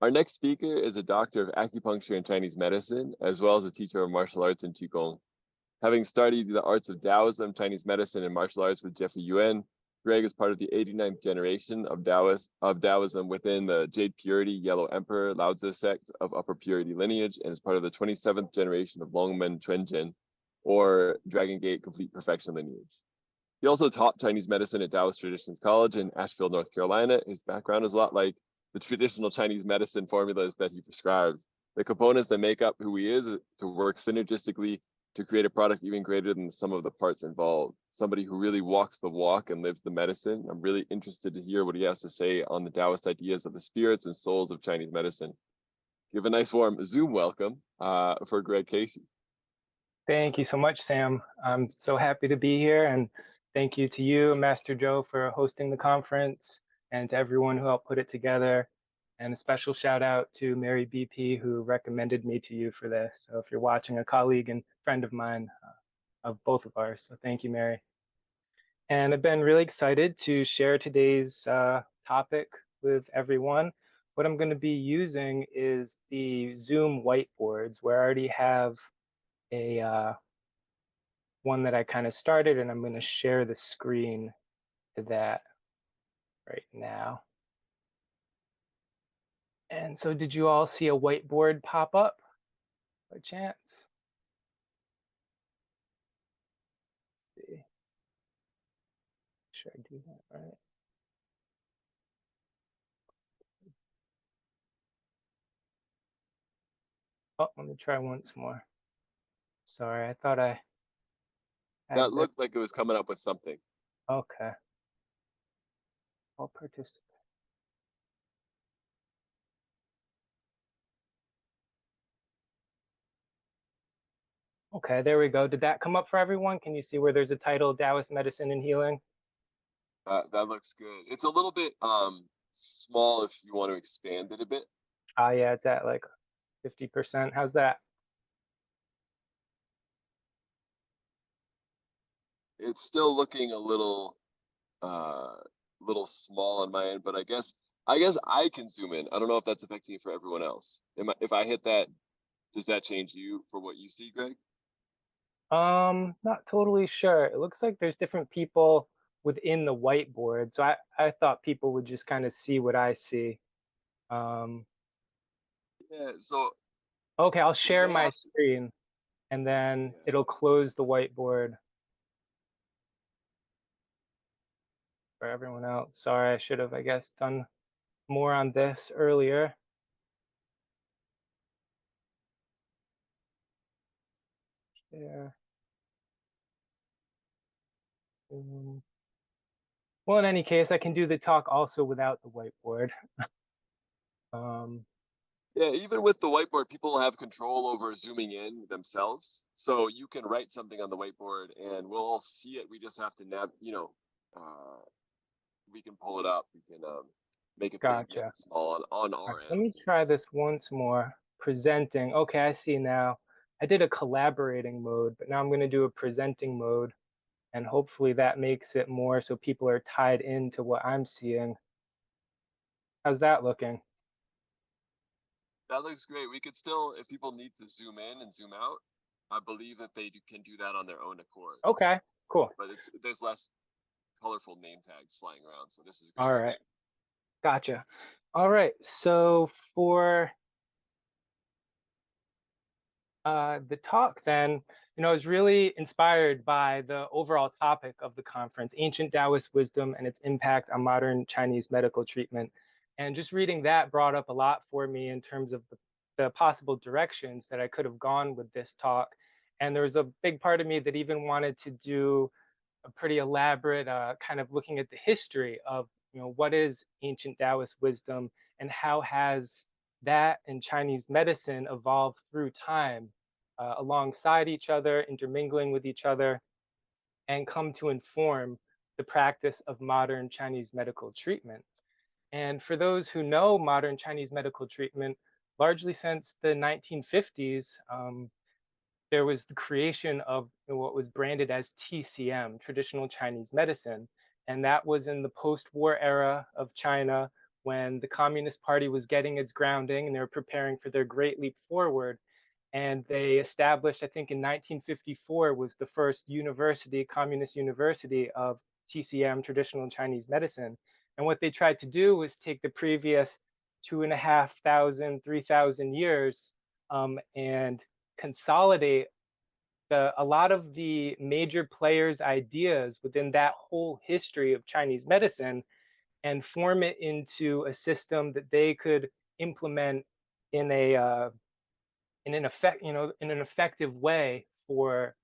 Our next speaker is a doctor of acupuncture and Chinese medicine, as well as a teacher of martial arts and Qigong. Having studied the arts of Taoism, Chinese medicine, and martial arts with Jeffrey Yuen, Greg is part of the 89th generation of Taoism within the Jade Purity Yellow Emperor Lao Tzu sect of Upper Purity lineage, and is part of the 27th generation of Longmen Chuanjin, or Dragon Gate Complete Perfection lineage. He also taught Chinese medicine at Taoist Traditions College in Asheville, North Carolina. His background is a lot like the traditional Chinese medicine formulas that he prescribes. The components that make up who he is to work synergistically to create a product even greater than the sum of the parts involved. Somebody who really walks the walk and lives the medicine. I'm really interested to hear what he has to say on the Taoist ideas of the spirits and souls of Chinese medicine. Give a nice warm Zoom welcome for Greg Casey. Thank you so much, Sam. I'm so happy to be here, and thank you to you, Master Joe, for hosting the conference, and to everyone who helped put it together. And a special shout out to Mary BP, who recommended me to you for this. So if you're watching, a colleague and friend of mine, of both of ours. So thank you, Mary. And I've been really excited to share today's topic with everyone. What I'm going to be using is the Zoom whiteboards, where I already have a one that I kind of started, and I'm going to share the screen to that right now. And so did you all see a whiteboard pop up by chance? Let's see. Should I do that right? Oh, let me try once more. Sorry, I thought I had That looked like it was coming up with something. Okay. All participants. Okay, there we go. Did that come up for everyone? Can you see where there's a title, Taoist Medicine and Healing? That looks good. It's a little bit small if you want to expand it a bit. Yeah, it's at like 50%. How's that? It's still looking a little small on my end, but I guess I can zoom in. I don't know if that's affecting it for everyone else. If I hit that, does that change you for what you see, Greg? Not totally sure. It looks like there's different people within the whiteboard. So I thought people would just kind of see what I see. Um, Yeah, so okay, I'll we share may my have screen and then yeah. it'll close the whiteboard for everyone else. Sorry, I should have, I guess, done more on this earlier. Share. Well, in any case, I can do the talk also without the whiteboard. Um, Yeah, even with the whiteboard, people have control over zooming in themselves. So you can write something on the whiteboard and we'll all see it. We just have to we can pull it up. We can make it big and gotcha. small on All right, our let me ends. try this once more. Presenting. Okay, I see now. I did a collaborating mode, but now I'm going to do a presenting mode. And hopefully that makes it more so people are tied into what I'm seeing. How's that looking? That looks great. We could still, if people need to zoom in and zoom out, I believe that can do that on their own accord. Okay, cool. But there's less colorful name tags flying around, so this is All great. right, gotcha. All right, so for the talk then, I was really inspired by the overall topic of the conference, ancient Taoist wisdom and its impact on modern Chinese medical treatment. And just reading that brought up a lot for me in terms of the possible directions that I could have gone with this talk. And there was a big part of me that even wanted to do a pretty elaborate kind of looking at the history of, what is ancient Taoist wisdom and how has that and Chinese medicine evolved through time alongside each other, intermingling with each other, and come to inform the practice of modern Chinese medical treatment. And for those who know modern Chinese medical treatment, largely since the 1950s, there was the creation of what was branded as TCM, traditional Chinese medicine. And that was in the post-war era of China when the Communist Party was getting its grounding and they were preparing for their great leap forward. And they established, I think in 1954 was the first university, communist university of TCM, traditional Chinese medicine. And what they tried to do was take the previous 2,500, 3,000 years and consolidate a lot of the major players' ideas within that whole history of Chinese medicine and form it into a system that they could implement in in an effective way for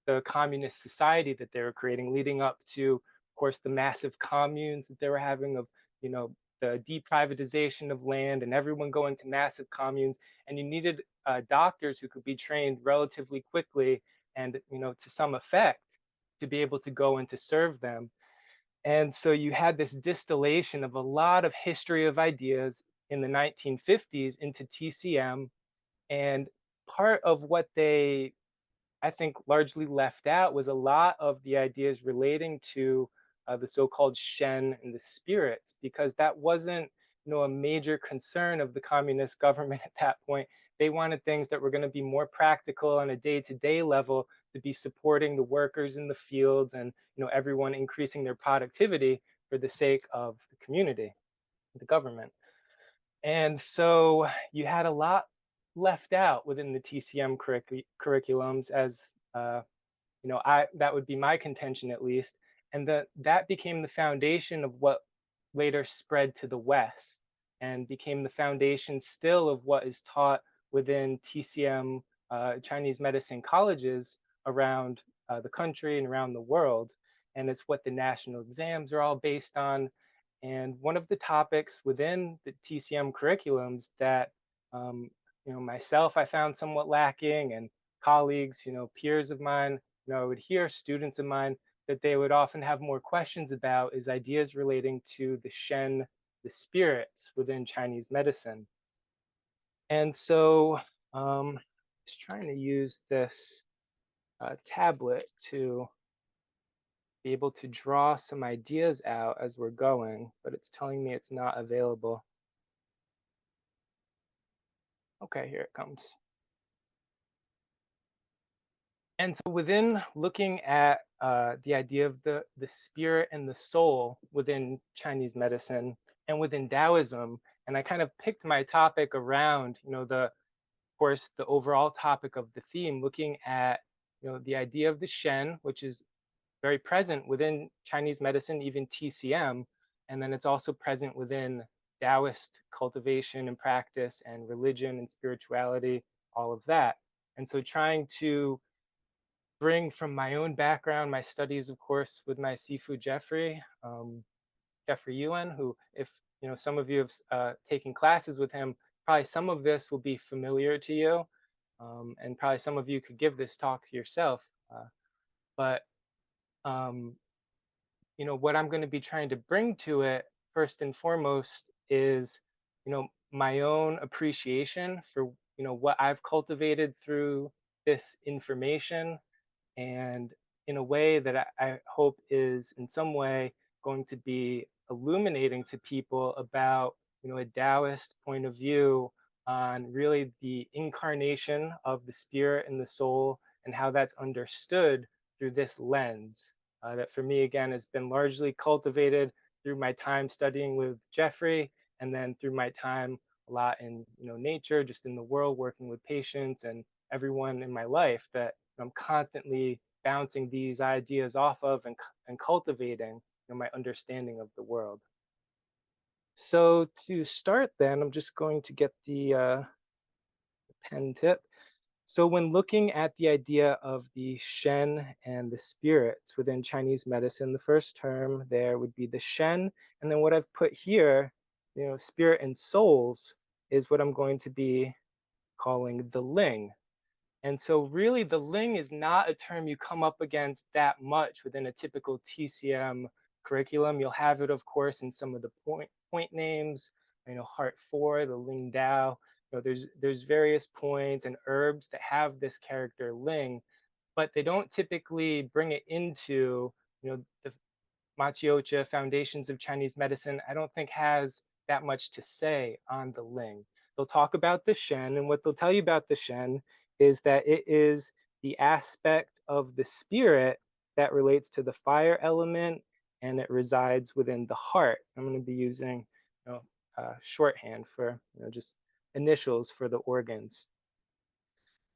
the communist society that they were creating, leading up to, of course, the massive communes that they were having of, the deprivatization of land and everyone going to massive communes. And you needed doctors who could be trained relatively quickly and, to some effect to be able to go and to serve them. And so you had this distillation of a lot of history of ideas in the 1950s into TCM. And part of what they, I think, largely left out was a lot of the ideas relating to the so-called Shen and the spirits, because that wasn't, a major concern of the communist government at that point. They wanted things that were going to be more practical on a day-to-day level to be supporting the workers in the fields and, everyone increasing their productivity for the sake of the community, the government. And so you had a lot left out within the TCM curriculums as that would be my contention at least, and that became the foundation of what later spread to the West and became the foundation still of what is taught within TCM Chinese medicine colleges around the country and around the world. And it's what the national exams are all based on. And one of the topics within the TCM curriculums that myself I found somewhat lacking, and colleagues, peers of mine, I would hear students of mine that they would often have more questions about is ideas relating to the Shen, the spirits within Chinese medicine. And so I was trying to use this tablet to be able to draw some ideas out as we're going, but it's telling me it's not available. Okay, here it comes. And so within looking at the idea of the spirit and the soul within Chinese medicine and within Taoism, and I kind of picked my topic around, of course, the overall topic of the theme, looking at, the idea of the Shen, which is very present within Chinese medicine, even TCM, and then it's also present within Taoist cultivation and practice and religion and spirituality, all of that. And so trying to bring from my own background, my studies, of course, with my Sifu Jeffrey Yuen, who, if some of you have taken classes with him, probably some of this will be familiar to you, and probably some of you could give this talk to yourself. But what I'm going to be trying to bring to it first and foremost is, my own appreciation for what I've cultivated through this information, and in a way that I hope is in some way going to be illuminating to people about a Taoist point of view on really the incarnation of the spirit and the soul and how that's understood through this lens that for me again has been largely cultivated through my time studying with Jeffrey, and then through my time a lot in nature, just in the world, working with patients and everyone in my life, that I'm constantly bouncing these ideas off of and cultivating my understanding of the world. So to start then, I'm just going to get the pen tip. So when looking at the idea of the Shen and the spirits within Chinese medicine, the first term there would be the Shen. And then what I've put here, spirit and souls, is what I'm going to be calling the Ling. And so really the Ling is not a term you come up against that much within a typical TCM curriculum. You'll have it, of course, in some of the point names, Heart 4, the Ling Dao. There's various points and herbs that have this character Ling, but they don't typically bring it into, the Machiocha Foundations of Chinese Medicine. I don't think has that much to say on the Ling. They'll talk about the Shen, and what they'll tell you about the Shen is that it is the aspect of the spirit that relates to the fire element, and it resides within the heart. I'm going to be using shorthand for just initials for the organs.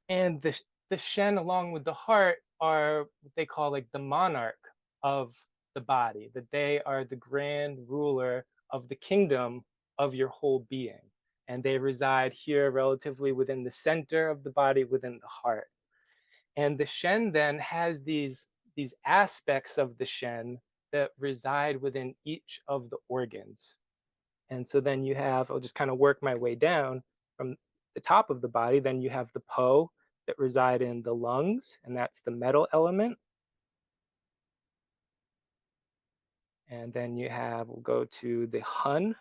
And the Shen, along with the heart, are what they call like the monarch of the body, that they are the grand ruler of the kingdom of your whole being. And they reside here relatively within the center of the body, within the heart. And the Shen then has these aspects of the Shen that reside within each of the organs. And so then you have, I'll just kind of work my way down from the top of the body. Then you have the Po that reside in the lungs, and that's the metal element. And then you have, we'll go to the Hun,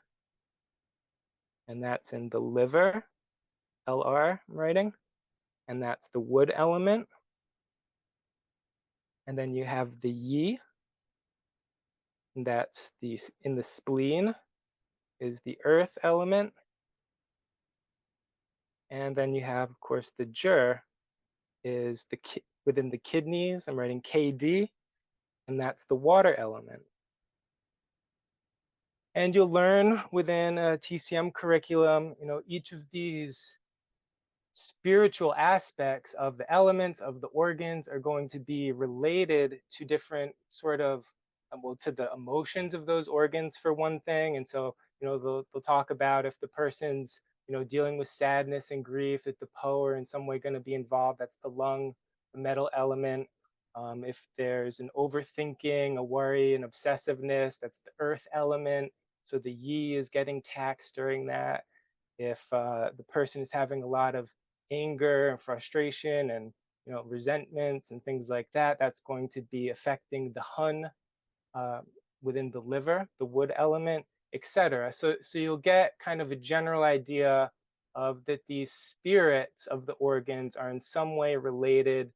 and that's in the liver, LR I'm writing, and that's the wood element. And then you have the Yi, and that's in the spleen is the earth element. And then you have, of course, the Jur is within the kidneys. I'm writing KD, and that's the water element. And you'll learn within a TCM curriculum, each of these spiritual aspects of the elements of the organs are going to be related to different sort of, well, to the emotions of those organs for one thing. And so, they'll talk about if the person's, dealing with sadness and grief, that the Po are in some way going to be involved. That's the lung, the metal element. If there's an overthinking, a worry, an obsessiveness, that's the earth element. So the Yi is getting taxed during that. If the person is having a lot of anger and frustration and resentments and things like that, that's going to be affecting the Hun within the liver, the wood element, etc. So you'll get kind of a general idea of that these spirits of the organs are in some way related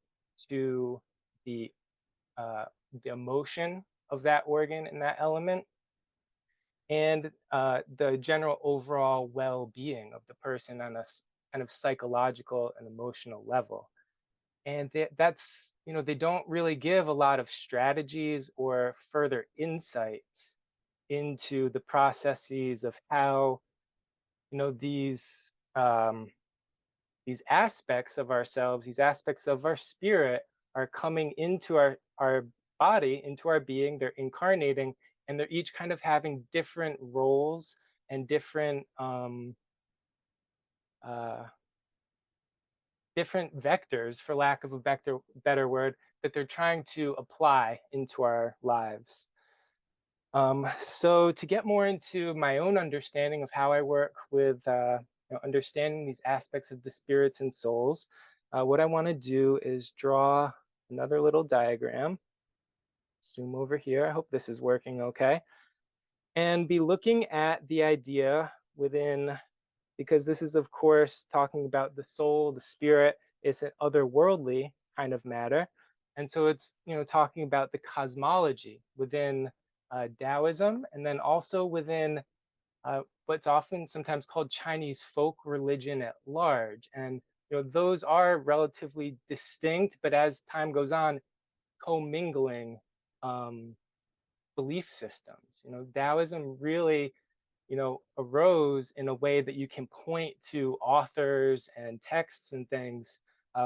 to the emotion of that organ and that element, and the general overall well-being of the person on a kind of psychological and emotional level. And that's, they don't really give a lot of strategies or further insights into the processes of how, these aspects of ourselves, these aspects of our spirit are coming into our body, into our being, they're incarnating, and they're each kind of having different roles and different different vectors, for lack of a better word, that they're trying to apply into our lives. So to get more into my own understanding of how I work with understanding these aspects of the spirits and souls, what I want to do is draw another little diagram. Zoom over here. I hope this is working okay. And be looking at the idea within, because this is, of course, talking about the soul, the spirit, is an otherworldly kind of matter. And so it's, talking about the cosmology within Taoism, and then also within what's often sometimes called Chinese folk religion at large. And those are relatively distinct, but as time goes on, commingling belief systems. Taoism really, arose in a way that you can point to authors and texts and things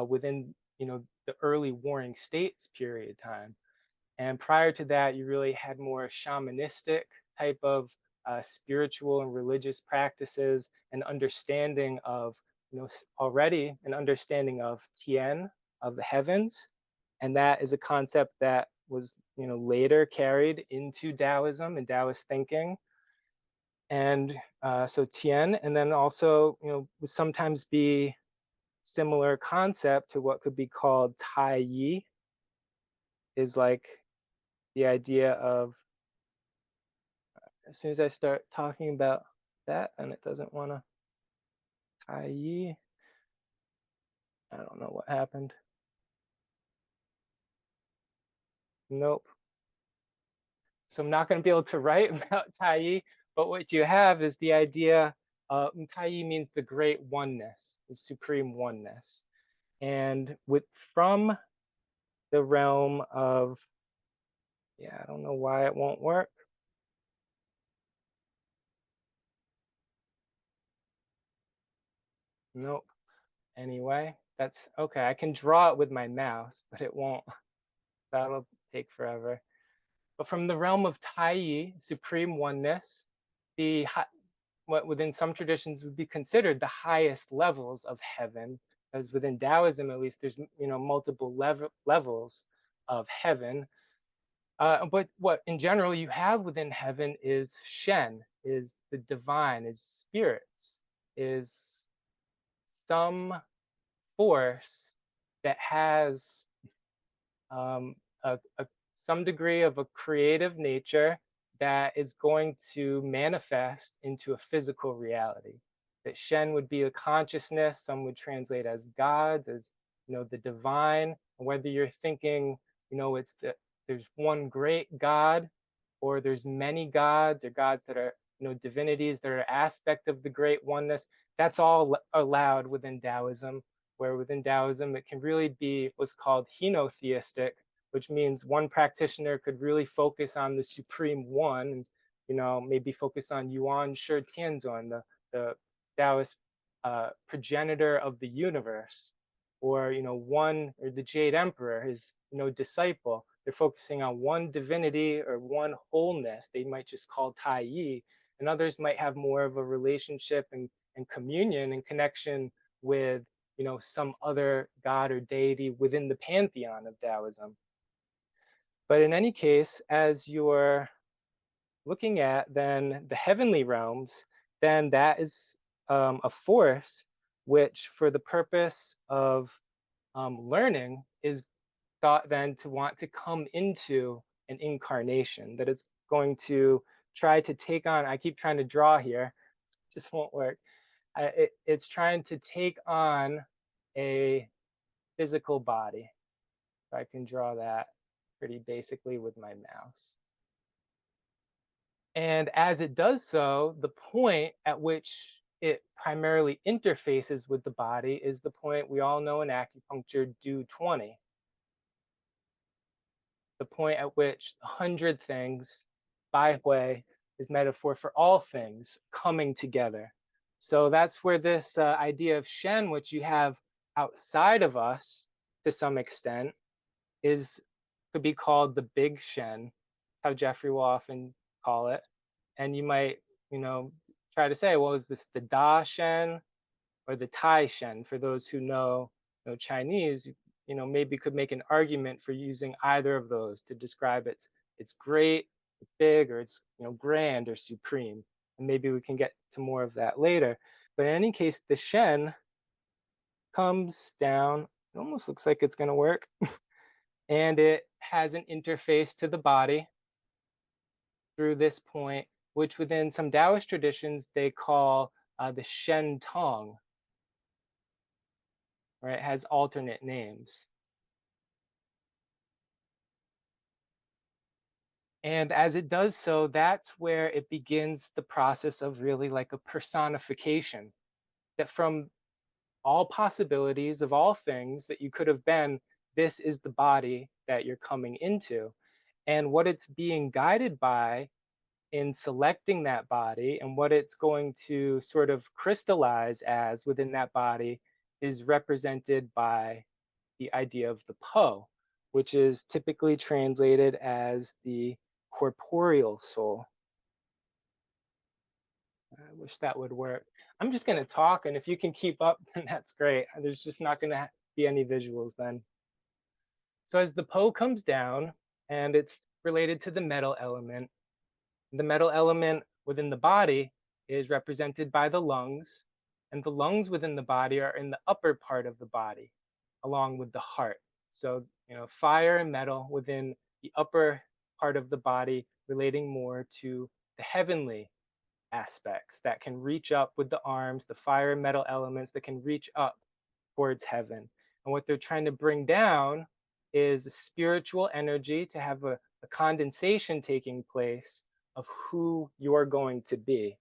within, the early Warring States period of time. And prior to that, you really had more shamanistic type of spiritual and religious practices and understanding of, already an understanding of Tian, of the heavens. And that is a concept that was, later carried into Taoism and Taoist thinking. And so Tian, and then also, would sometimes be similar concept to what could be called Tai Yi, is like the idea of, as soon as I start talking about that and it doesn't want to, Tai Yi, I don't know what happened. Nope. So I'm not going to be able to write about Tai Yi, But what you have is the idea, Taiyi means the great oneness, the supreme oneness. And from the realm of, yeah, I don't know why it won't work. Nope. Anyway, that's okay. I can draw it with my mouse, but it won't. That'll take forever. But from the realm of Taiyi, supreme oneness, the what within some traditions would be considered the highest levels of heaven, as within Taoism at least, there's multiple levels of heaven. But what in general you have within heaven is Shen, is the divine, is spirits, is some force that has um, some degree of a creative nature that is going to manifest into a physical reality. That Shen would be a consciousness, some would translate as gods, as the divine. Whether you're thinking, it's there's one great God, or there's many gods, or gods that are divinities that are aspect of the great oneness. That's all allowed within Taoism, where within Taoism it can really be what's called henotheistic, which means one practitioner could really focus on the supreme one, and maybe focus on Yuan Shi Tianzun, the Taoist progenitor of the universe, or one, or the Jade Emperor, his disciple. They're focusing on one divinity or one wholeness. They might just call Tai Yi, and others might have more of a relationship and communion and connection with some other god or deity within the pantheon of Taoism. But in any case, as you're looking at then the heavenly realms, then that is a force which, for the purpose of learning, is thought then to want to come into an incarnation, that it's going to try to take on, I keep trying to draw here, just won't work. It's trying to take on a physical body. If I can draw that pretty basically with my mouse. And as it does so, the point at which it primarily interfaces with the body is the point we all know in acupuncture, do 20. The point at which 100 things, Bai Hui, is metaphor for all things coming together. So that's where this idea of Shen, which you have outside of us to some extent, could be called the big Shen, how Jeffrey will often call it. And you might, try to say, well, is this the Da Shen or the Tai Shen? For those who know Chinese, maybe could make an argument for using either of those to describe it's great, it's big, or it's grand or supreme. And maybe we can get to more of that later. But in any case, the Shen comes down. It almost looks like it's going to work. And it has an interface to the body through this point, which within some Taoist traditions they call the Shen Tong. Right? It has alternate names. And as it does so, that's where it begins the process of really like a personification, that from all possibilities of all things that you could have been, this is the body that you're coming into. And what it's being guided by in selecting that body, and what it's going to sort of crystallize as within that body, is represented by the idea of the Po, which is typically translated as the corporeal soul. I wish that would work. I'm just going to talk, and if you can keep up, then that's great. There's just not going to be any visuals then. So as the Po comes down, and it's related to the metal element, the metal element within the body is represented by the lungs, and the lungs within the body are in the upper part of the body, along with the heart. So, fire and metal within the upper part of the body, relating more to the heavenly aspects that can reach up with the arms, the fire and metal elements that can reach up towards heaven. And what they're trying to bring down is a spiritual energy to have a condensation taking place of who you're going to be.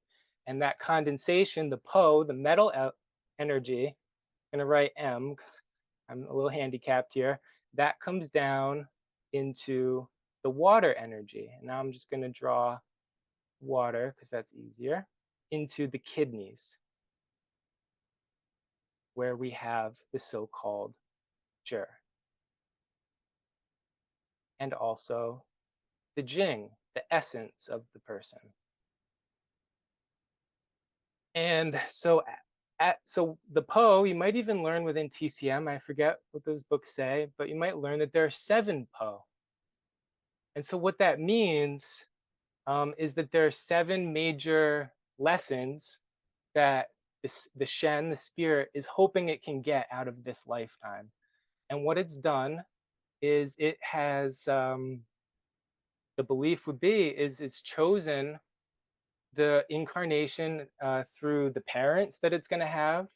And that condensation, the Po, the metal energy, I'm going to write M because I'm a little handicapped here, that comes down into the water energy. And now I'm just going to draw water because that's easier, into the kidneys, where we have the so-called Zhi, and also the Jing, the essence of the person. And so so the Po, you might even learn within TCM, I forget what those books say, but you might learn that there are 7 Po. And so what that means is that there are 7 major lessons that the Shen, the spirit, is hoping it can get out of this lifetime. And what it's done is it has, the belief would be, is it's chosen the incarnation through the parents that it's going to have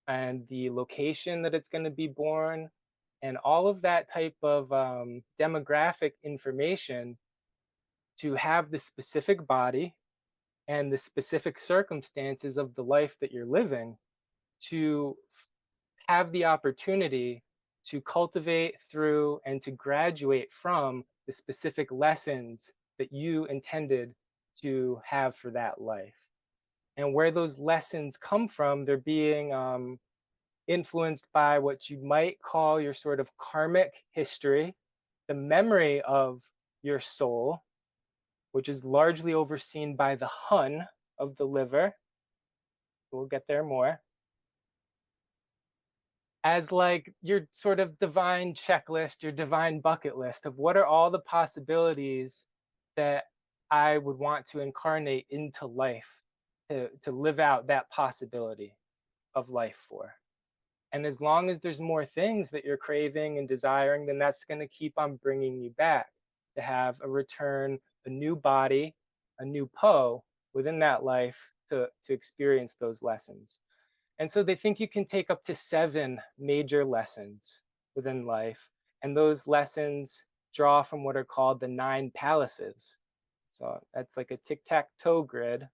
and the location that it's going to be born and all of that type of demographic information to have the specific body and the specific circumstances of the life that you're living to have the opportunity to cultivate through and to graduate from the specific lessons that you intended to have for that life. And where those lessons come from, they're being influenced by what you might call your sort of karmic history, the memory of your soul, which is largely overseen by the Hun of the liver. We'll get there more. As like your sort of divine checklist, your divine bucket list of what are all the possibilities that I would want to incarnate into life to live out that possibility of life for. And as long as there's more things that you're craving and desiring, then that's going to keep on bringing you back to have a return, a new body, a new Po within that life to experience those lessons. And so they think you can take up to 7 major lessons within life. And those lessons draw from what are called the 9 palaces. So that's like a tic-tac-toe grid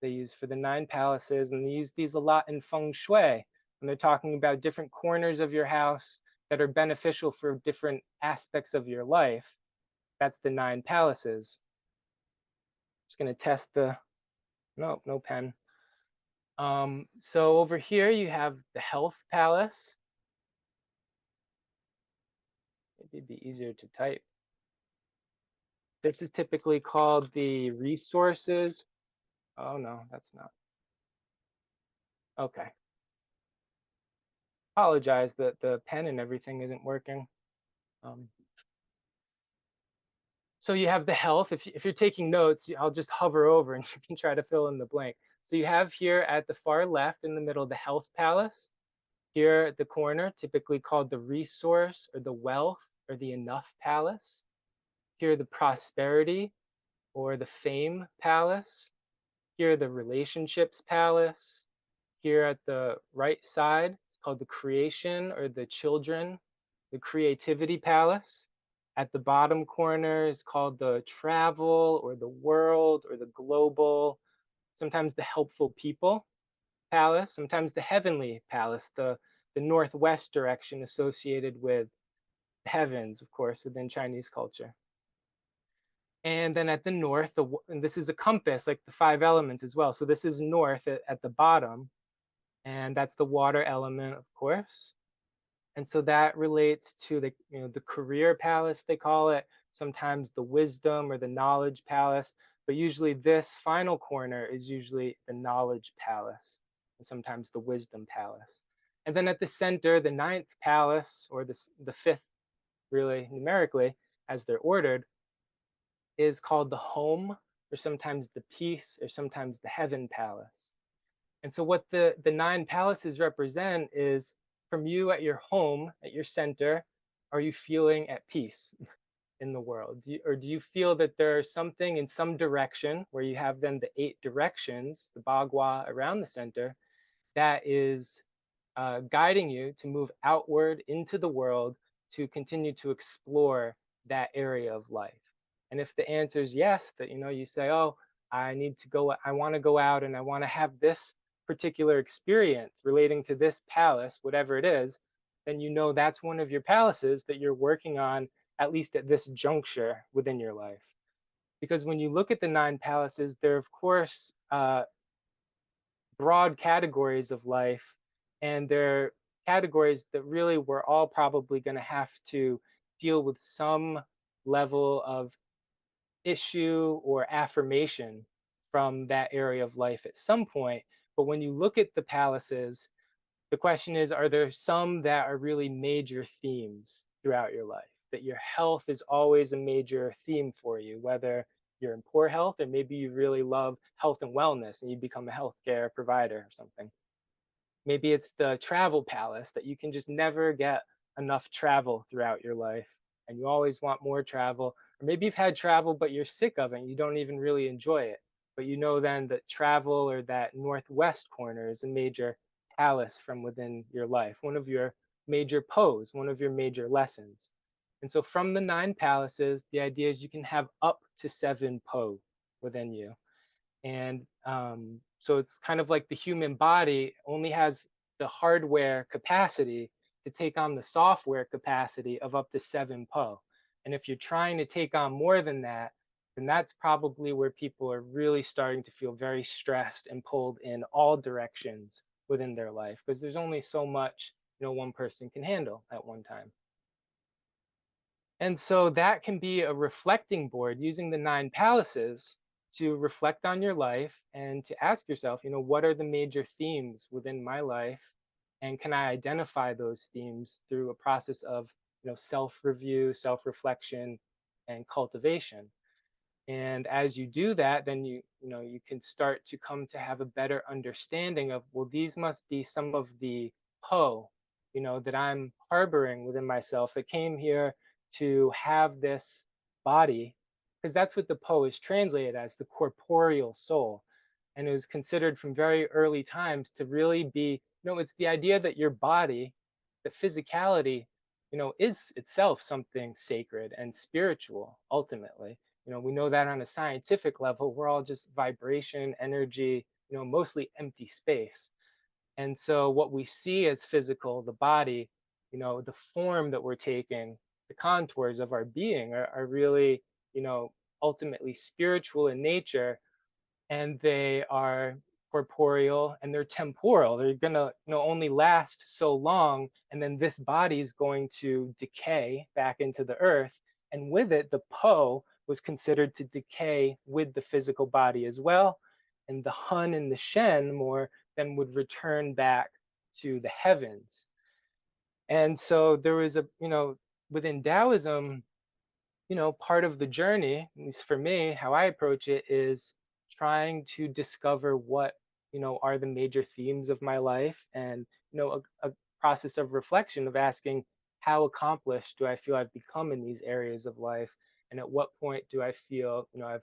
they use for the 9 palaces. And they use these a lot in feng shui. And they're talking about different corners of your house that are beneficial for different aspects of your life. That's the 9 palaces. Just going to test the, no pen. So over here you have the health palace. Maybe it'd be easier to type. This is typically called the resources. Oh no, that's not. Okay. Apologize that the pen and everything isn't working. So you have the health. If you're taking notes, I'll just hover over and you can try to fill in the blank. So you have here at the far left in the middle, the health palace. Here at the corner, typically called the resource or the wealth or the enough palace. Here, the prosperity or the fame palace. Here, the relationships palace. Here at the right side, it's called the creation or the children, the creativity palace. At the bottom corner is called the travel or the world or the global, sometimes the helpful people palace, sometimes the heavenly palace, the northwest direction associated with heavens, of course, within Chinese culture. And then at the north, and this is a compass, like the 5 elements as well. So this is north at the bottom, and that's the water element, of course. And so that relates to the, the career palace, they call it, sometimes the wisdom or the knowledge palace, but usually this final corner is usually the knowledge palace, and sometimes the wisdom palace. And then at the center, the 9th palace, or the 5th, really numerically, as they're ordered, is called the home, or sometimes the peace, or sometimes the heaven palace. And so what the 9 palaces represent is, from you at your home, at your center, are you feeling at peace in the world? Or do you feel that there's something in some direction where you have then the 8 directions, the bagua around the center, that is guiding you to move outward into the world to continue to explore that area of life? And if the answer is yes, that, you say, oh, I want to go out and I want to have this particular experience relating to this palace, whatever it is, then that's one of your palaces that you're working on, at least at this juncture within your life. Because when you look at the nine palaces, they're, of course, broad categories of life, and they're categories that really we're all probably going to have to deal with some level of issue or affirmation from that area of life at some point. But when you look at the palaces, the question is, are there some that are really major themes throughout your life? That your health is always a major theme for you, whether you're in poor health or maybe you really love health and wellness and you become a healthcare provider or something. Maybe it's the travel palace, that you can just never get enough travel throughout your life and you always want more travel. Or maybe you've had travel, but you're sick of it and you don't even really enjoy it. But then that travel, or that northwest corner, is a major palace from within your life, one of your major pose, one of your major lessons. And so from the nine palaces, the idea is you can have up to 7 po within you. And so it's kind of like the human body only has the hardware capacity to take on the software capacity of up to 7 po. And if you're trying to take on more than that, then that's probably where people are really starting to feel very stressed and pulled in all directions within their life, because there's only so much one person can handle at one time. And so that can be a reflecting board, using the nine palaces to reflect on your life and to ask yourself, what are the major themes within my life? And can I identify those themes through a process of, self-review, self-reflection, and cultivation? And as you do that, then you can start to come to have a better understanding of, well, these must be some of the po, that I'm harboring within myself, that came here to have this body, because that's what the po is translated as, the corporeal soul. And it was considered from very early times to really be, it's the idea that your body, the physicality, is itself something sacred and spiritual ultimately. We know that on a scientific level, we're all just vibration, energy, mostly empty space. And so what we see as physical, the body, the form that we're taking, the contours of our being are really, ultimately spiritual in nature, and they are corporeal and they're temporal. They're gonna, only last so long, and then this body is going to decay back into the earth. And with it, the po was considered to decay with the physical body as well. And the hun and the shen more then would return back to the heavens. And so there was within Taoism, part of the journey, at least for me, how I approach it is trying to discover what, are the major themes of my life, and, a process of reflection of asking, how accomplished do I feel I've become in these areas of life? And at what point do I feel, I've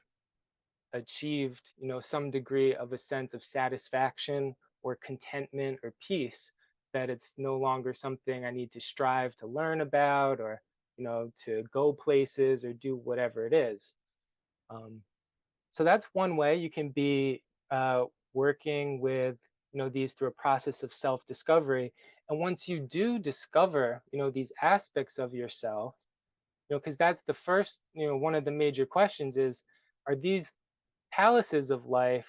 achieved, some degree of a sense of satisfaction or contentment or peace, that it's no longer something I need to strive to learn about, or, to go places or do whatever it is. Um, so that's one way you can be working with, these through a process of self-discovery. And once you do discover, these aspects of yourself, because that's the first, one of the major questions is, are these palaces of life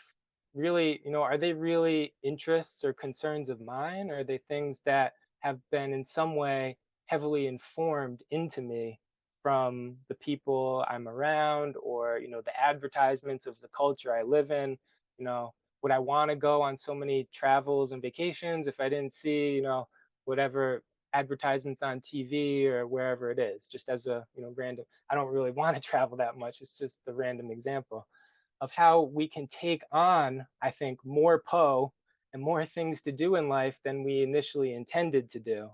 really, are they really interests or concerns of mine? Or are they things that have been in some way heavily informed into me from the people I'm around, or, the advertisements of the culture I live in? Would I want to go on so many travels and vacations if I didn't see, whatever advertisements on TV or wherever it is? Just as a, random, I don't really want to travel that much. It's just the random example of how we can take on, I think, more po and more things to do in life than we initially intended to do.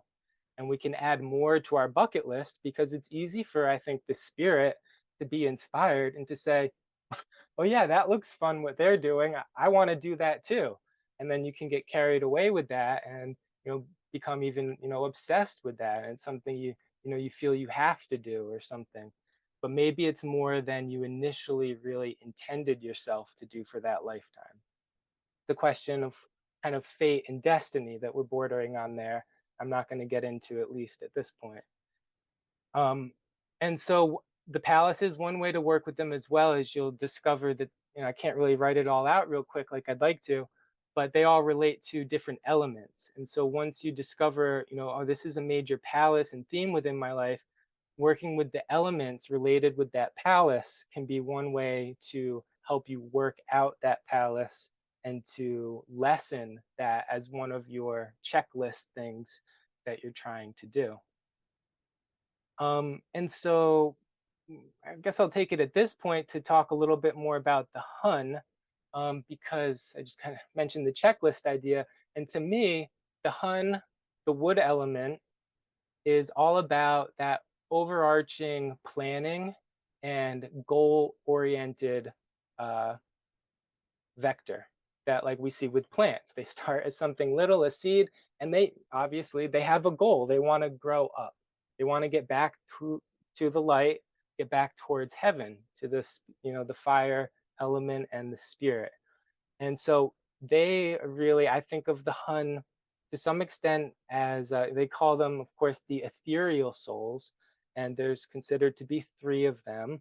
And we can add more to our bucket list, because it's easy for, I think, the spirit to be inspired and to say, oh yeah, that looks fun what they're doing. I want to do that too. And then you can get carried away with that and, become even, obsessed with that. And it's something you feel you have to do or something. but maybe it's more than you initially really intended yourself to do for that lifetime. The question of kind of fate and destiny that we're bordering on there, I'm not going to get into, at least at this point. And so the palace is one way to work with them, as well as you'll discover that, I can't really write it all out real quick like I'd like to, but they all relate to different elements. And so once you discover, oh, this is a major palace and theme within my life, working with the elements related with that palace can be one way to help you work out that palace and to lessen that as one of your checklist things that you're trying to do. And so I guess I'll take it at this point to talk a little bit more about the Hun, because I just kind of mentioned the checklist idea. And to me, the Hun, the wood element, is all about that overarching planning and goal-oriented vector that, like we see with plants. They start as something little, a seed, and they obviously they have a goal. They want to grow up. They want to get back to the light, get back towards heaven, to this, the fire element and the spirit. And so they really, I think of the Hun to some extent as they call them, of course, the ethereal souls, and there's considered to be 3 of them.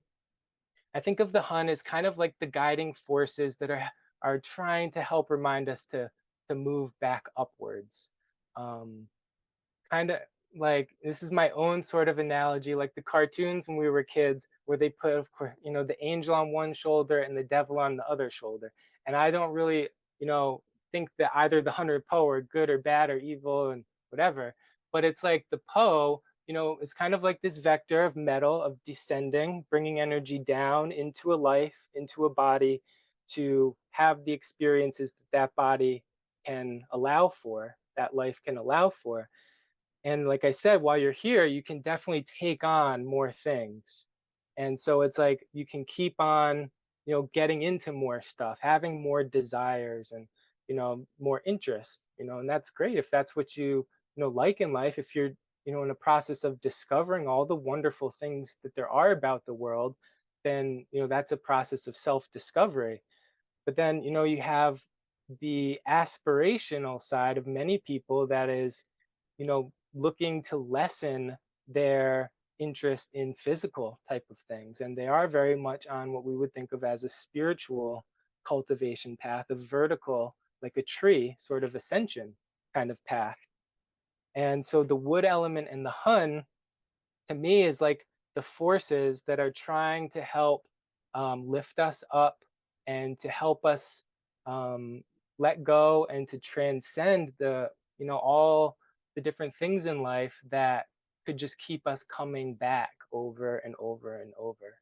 I think of the Hun as kind of like the guiding forces that are trying to help remind us to move back upwards. Kind of like, this is my own sort of analogy, like the cartoons when we were kids, where they put, of course, the angel on one shoulder and the devil on the other shoulder. And I don't really, think that either the Hun or Po are good or bad or evil and whatever. But it's like the Po, it's kind of like this vector of metal, of descending, bringing energy down into a life, into a body, to have the experiences that that body can allow for, that life can allow for. And like I said, while you're here, you can definitely take on more things. And so it's like you can keep on, getting into more stuff, having more desires and, more interests, and that's great if that's what like in life. If you're, in a process of discovering all the wonderful things that there are about the world, then, that's a process of self-discovery. But then, you have the aspirational side of many people that is, looking to lessen their interest in physical type of things. And they are very much on what we would think of as a spiritual cultivation path, a vertical, like a tree sort of ascension kind of path. And so the wood element and the Hun, to me, is like the forces that are trying to help lift us up and to help us let go and to transcend the, all the different things in life that could just keep us coming back over and over and over.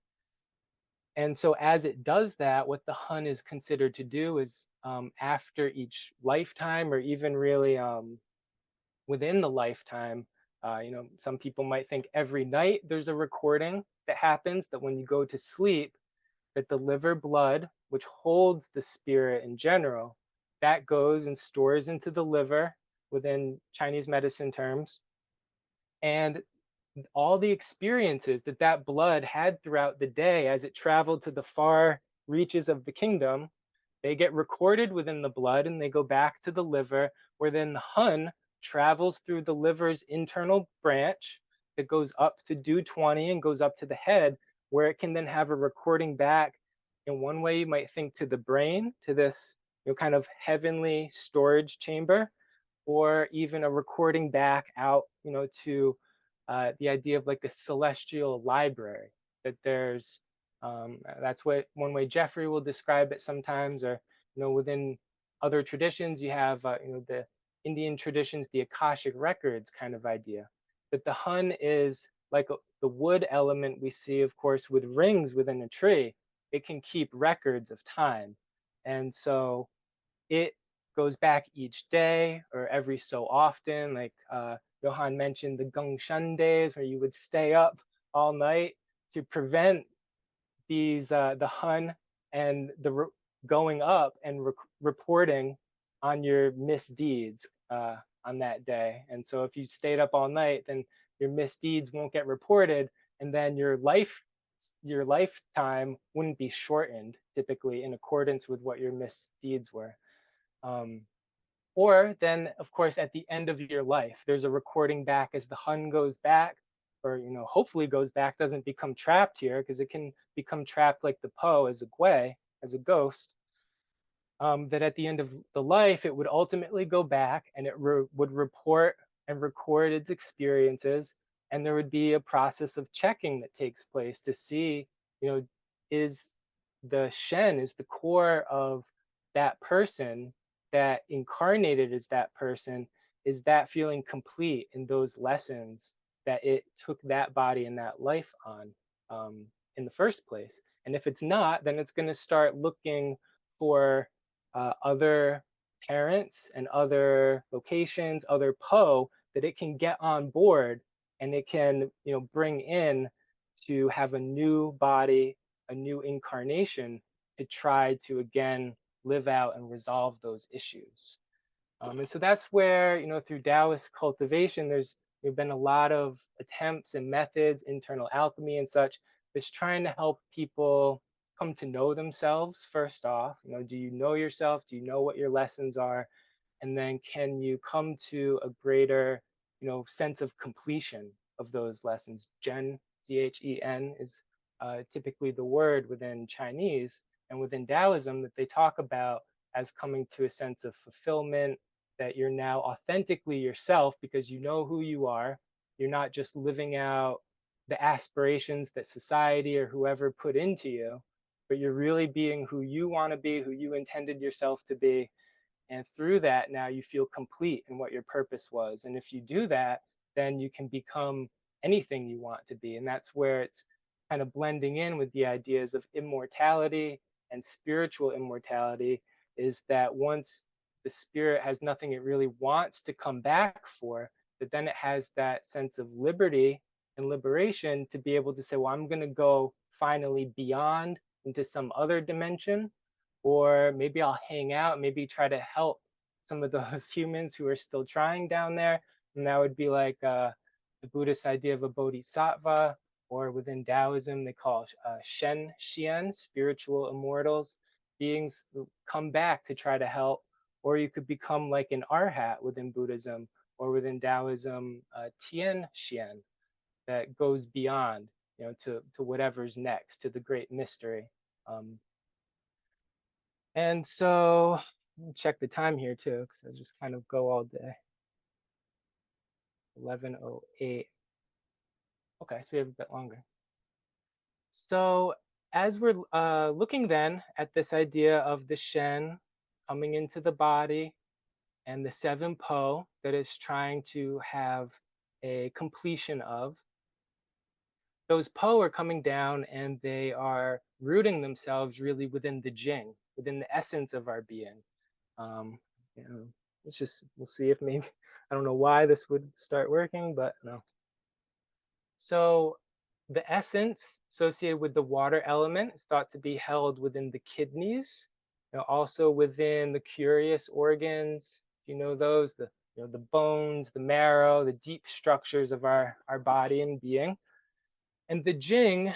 And so as it does that, what the Hun is considered to do is, after each lifetime, or even really within the lifetime, some people might think every night there's a recording that happens, that when you go to sleep, that the liver blood, which holds the spirit in general, that goes and stores into the liver within Chinese medicine terms. And all the experiences that that blood had throughout the day as it traveled to the far reaches of the kingdom, they get recorded within the blood and they go back to the liver, where then the Hun travels through the liver's internal branch that goes up to Du20 and goes up to the head, where it can then have a recording back. In one way, you might think to the brain, to this, kind of heavenly storage chamber, or even a recording back out, to the idea of like a celestial library, that there's, that's what one way Jeffrey will describe it sometimes, or, within other traditions, you have, the Indian traditions, the Akashic records kind of idea, that the Hun is like the wood element we see, of course, with rings within a tree. It can keep records of time. And so it goes back each day or every so often, like Johan mentioned the Gongshun days, where you would stay up all night to prevent these the Hun and the going up and reporting on your misdeeds on that day. And so if you stayed up all night, then your misdeeds won't get reported, and then your life your lifetime wouldn't be shortened typically in accordance with what your misdeeds were. Um, or then, of course, at the end of your life, there's a recording back as the Hun goes back, or hopefully goes back, doesn't become trapped here, because it can become trapped like the Po as a Gui, as a ghost. That at the end of the life, it would ultimately go back and it would report and record its experiences, and there would be a process of checking that takes place to see, is the Shen, is the core of that person that incarnated as that person, is that feeling complete in those lessons that it took that body and that life on, in the first place. And if it's not, then it's going to start looking for other parents and other locations, other Po that it can get on board, and it can, bring in to have a new body, a new incarnation to try to again live out and resolve those issues. And so that's where, through Taoist cultivation, there's been a lot of attempts and methods, internal alchemy and such, that's trying to help people come to know themselves first off. Do you know yourself? Do you know what your lessons are? And then can you come to a greater, sense of completion of those lessons? Chen is typically the word within Chinese and within Taoism that they talk about as coming to a sense of fulfillment, that you're now authentically yourself because you know who you are. You're not just living out the aspirations that society or whoever put into you, but you're really being who you want to be, who you intended yourself to be. And through that, now you feel complete in what your purpose was. And if you do that, then you can become anything you want to be. And that's where it's kind of blending in with the ideas of immortality and spiritual immortality, is that once the spirit has nothing it really wants to come back for, that then it has that sense of liberty and liberation to be able to say, well, I'm going to go finally beyond into some other dimension, or maybe I'll hang out, maybe try to help some of those humans who are still trying down there. And that would be like the Buddhist idea of a bodhisattva, or within Taoism, they call Shen, spiritual immortals, beings who come back to try to help. Or you could become like an arhat within Buddhism, or within Taoism, Tian Xian, that goes beyond, to whatever's next, to the great mystery. And so check the time here too, because I just kind of go all day. 11:08. Okay, so we have a bit longer. So as we're looking then at this idea of the Shen coming into the body and the 7 Po that is trying to have a completion of, those Po are coming down and they are rooting themselves really within the Jing, within the essence of our being. Um, it's just, we'll see if maybe, I don't know why this would start working, but no. So the essence associated with the water element is thought to be held within the kidneys, also within the curious organs, those, the bones, the marrow, the deep structures of our body and being. And the Jing,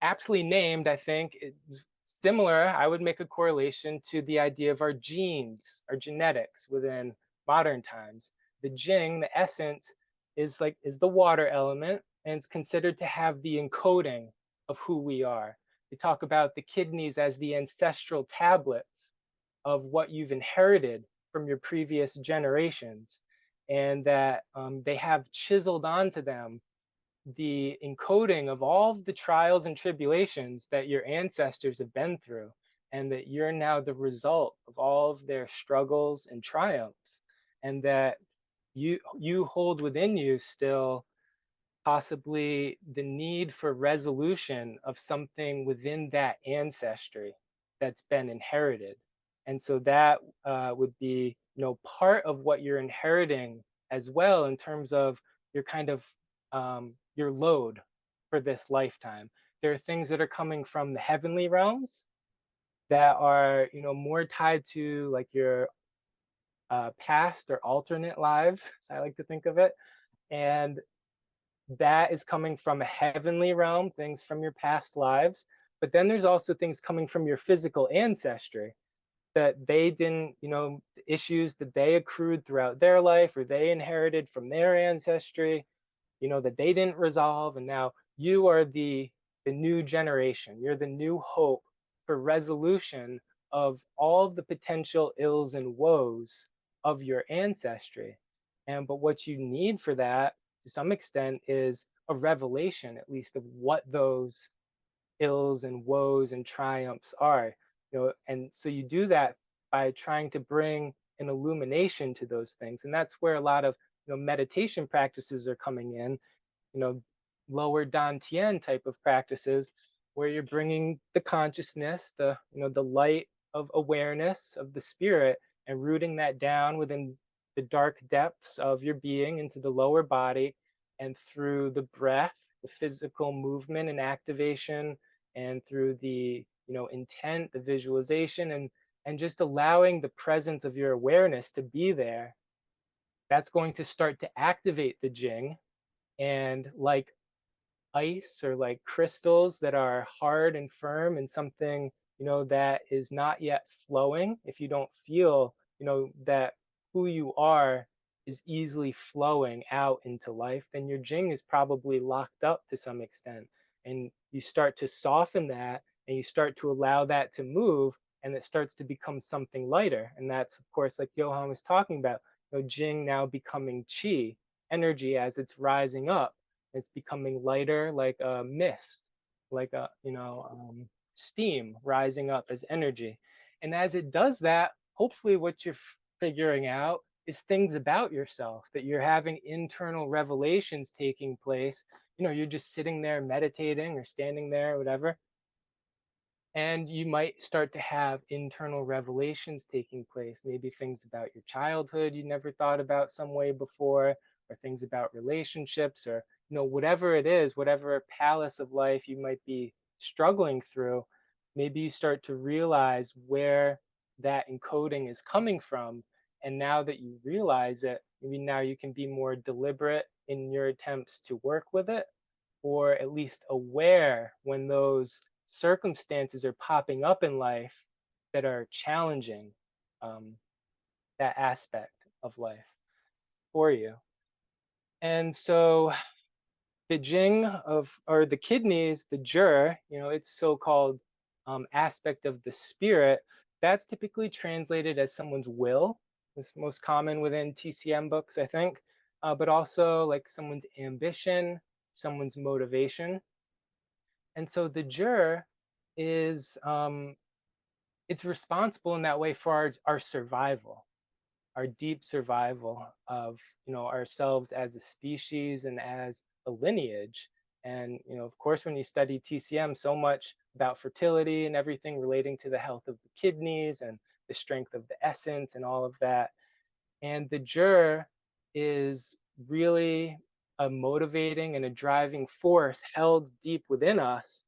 aptly named, I think, is similar. I would make a correlation to the idea of our genes, our genetics within modern times. The Jing, the essence, is the water element, and it's considered to have the encoding of who we are. They talk about the kidneys as the ancestral tablets of what you've inherited from your previous generations, and that they have chiseled onto them the encoding of all of the trials and tribulations that your ancestors have been through, and that you're now the result of all of their struggles and triumphs, and that you hold within you still possibly the need for resolution of something within that ancestry that's been inherited. And so that would be, part of what you're inheriting as well, in terms of your kind of your load for this lifetime. There are things that are coming from the heavenly realms that are, more tied to like your past or alternate lives, as I like to think of it. And that is coming from a heavenly realm, things from your past lives. But then there's also things coming from your physical ancestry that they didn't, issues that they accrued throughout their life or they inherited from their ancestry, that they didn't resolve. And now you are the new generation. You're the new hope for resolution of all of the potential ills and woes of your ancestry. But what you need for that, to some extent, is a revelation, at least, of what those ills and woes and triumphs are. And so you do that by trying to bring an illumination to those things. And that's where a lot of meditation practices are coming in, you know, lower Dantian type of practices, where you're bringing the consciousness, the light of awareness of the spirit, and rooting that down within the dark depths of your being into the lower body, and through the breath, the physical movement and activation, and through the intent, the visualization, and just allowing the presence of your awareness to be there. That's going to start to activate the Jing. And like ice or like crystals that are hard and firm and something that is not yet flowing, if you don't feel that who you are is easily flowing out into life, then your Jing is probably locked up to some extent. And you start to soften that, and you start to allow that to move, and it starts to become something lighter. And that's, of course, like Johan was talking about, Jing now becoming Qi energy as it's rising up. It's becoming lighter, like a mist, like a steam rising up as energy. And as it does that, hopefully what you're figuring out is things about yourself, that you're having internal revelations taking place. You're just sitting there meditating or standing there or whatever, and you might start to have internal revelations taking place, maybe things about your childhood you never thought about some way before, or things about relationships, or whatever it is, whatever palace of life you might be struggling through. Maybe you start to realize where that encoding is coming from. And now that you realize it, maybe now you can be more deliberate in your attempts to work with it, or at least aware when those circumstances are popping up in life that are challenging that aspect of life for you. And so the Jing or the kidneys, the Zhi, it's so-called aspect of the spirit, that's typically translated as someone's will. It's most common within TCM books, I think, but also like someone's ambition, someone's motivation. And so the Zhi is it's responsible in that way for our survival, our deep survival of ourselves as a species and as a lineage. And of course, when you study TCM, so much about fertility and everything relating to the health of the kidneys and the strength of the essence and all of that. And the Zhi is really a motivating and a driving force held deep within us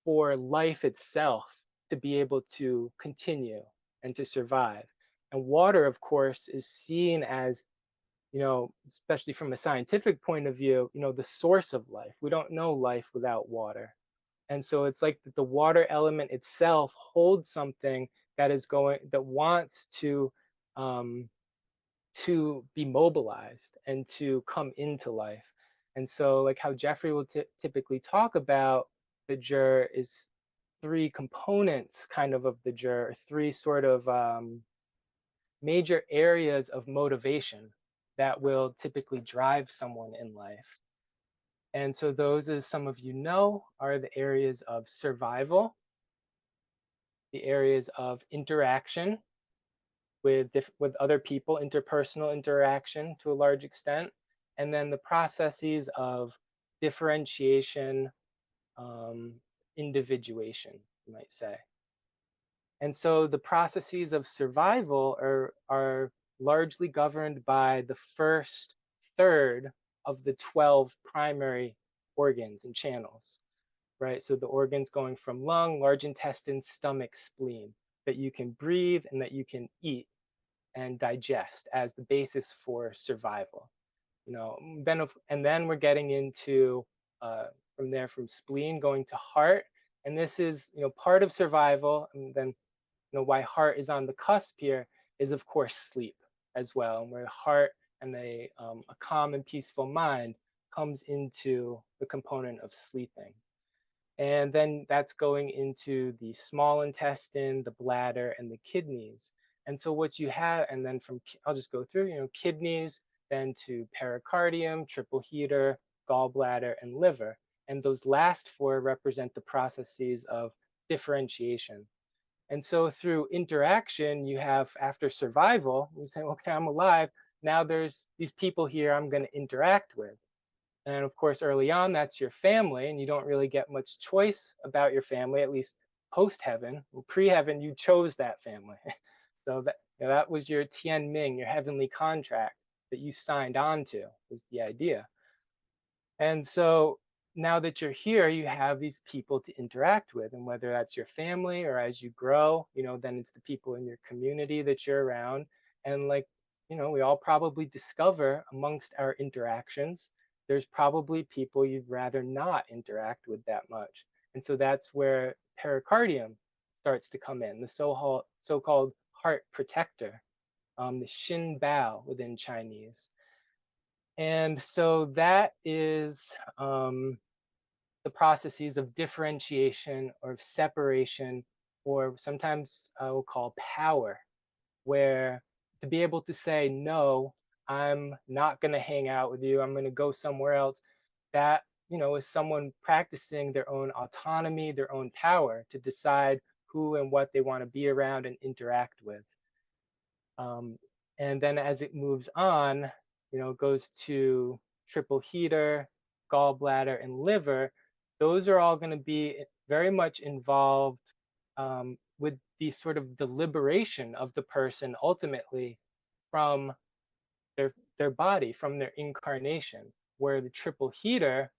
for life itself to be able to continue and to survive. And water, of course, is seen as, especially from a scientific point of view, the source of life. We don't know life without water. And so it's like the water element itself holds something that wants to be mobilized and to come into life. And so like how Jeffrey will typically talk about the Zhi is three components kind of the Zhi, or three sort of major areas of motivation that will typically drive someone in life. And so those, as some of you know, are the areas of survival, the areas of interaction with other people, interpersonal interaction to a large extent, and then the processes of differentiation, individuation, you might say. And so the processes of survival are largely governed by the first third of the 12 primary organs and channels, right? So the organs going from lung, large intestine, stomach, spleen, that you can breathe and that you can eat and digest as the basis for survival. and then we're getting into from there, from spleen going to heart. And this is, part of survival. And then, why heart is on the cusp here is, of course, sleep as well. And where the heart and a calm and peaceful mind comes into the component of sleeping. And then that's going into the small intestine, the bladder, and the kidneys. And so what you have, and then I'll just go through, kidneys, then to pericardium, triple heater, gallbladder, and liver. And those last four represent the processes of differentiation. And so through interaction, you have, after survival, you say, okay, I'm alive. Now there's these people here I'm going to interact with. And of course, early on, that's your family, and you don't really get much choice about your family, at least post-heaven. Pre-heaven, you chose that family. So that was your Tian Ming, your heavenly contract that you signed on to, was the idea. And so now that you're here, you have these people to interact with, and whether that's your family or as you grow, then it's the people in your community that you're around. And we all probably discover amongst our interactions, there's probably people you'd rather not interact with that much. And so that's where pericardium starts to come in, the so-called heart protector, the Shen Bao within Chinese. And so that is the processes of differentiation or of separation, or sometimes we'll call power, where to be able to say, no, I'm not going to hang out with you, I'm going to go somewhere else, that is someone practicing their own autonomy, their own power to decide who and what they want to be around and interact with. And then as it moves on, it goes to triple heater, gallbladder, and liver. Those are all going to be very much involved with the sort of the liberation of the person ultimately from their body, from their incarnation, where the triple heater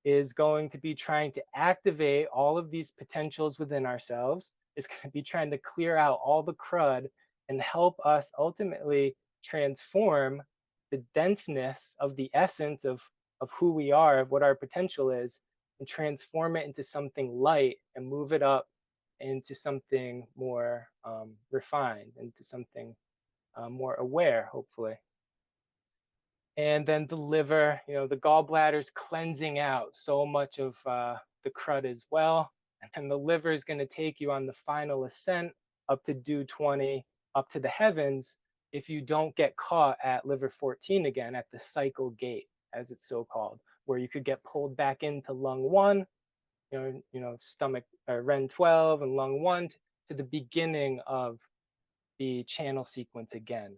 is going to be trying to activate all of these potentials within ourselves. It's going to be trying to clear out all the crud and help us ultimately transform the denseness of the essence of who we are, of what our potential is, and transform it into something light and move it up into something more refined, into something more aware, hopefully. And then the liver, the gallbladder's cleansing out so much of the crud as well. And then the liver is going to take you on the final ascent up to due 20, up to the heavens, if you don't get caught at liver 14 again, at the cycle gate, as it's so called, where you could get pulled back into lung 1, stomach Ren 12 and lung 1 to the beginning of the channel sequence again.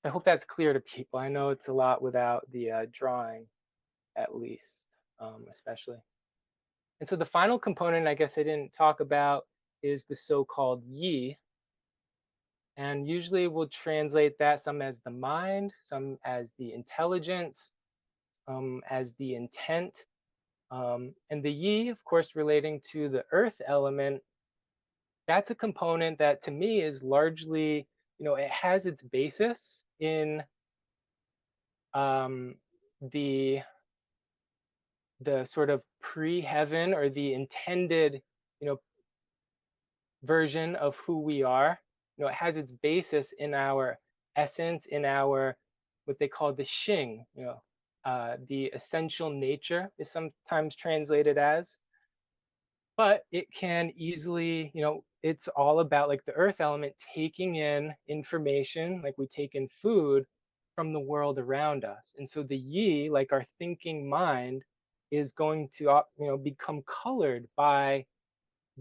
I hope that's clear to people. I know it's a lot without the drawing, at least, especially. And so the final component, I guess I didn't talk about, is the so-called yi. And usually we'll translate that some as the mind, some as the intelligence, as the intent. And the yi, of course, relating to the earth element, that's a component that to me is largely, it has its basis in the sort of pre-heaven, or the intended, version of who we are. It has its basis in our essence, in our what they call the Xing, the essential nature is sometimes translated as. But it can easily, it's all about, like, the earth element taking in information, like we take in food from the world around us. And so the yi, like our thinking mind, is going to become colored by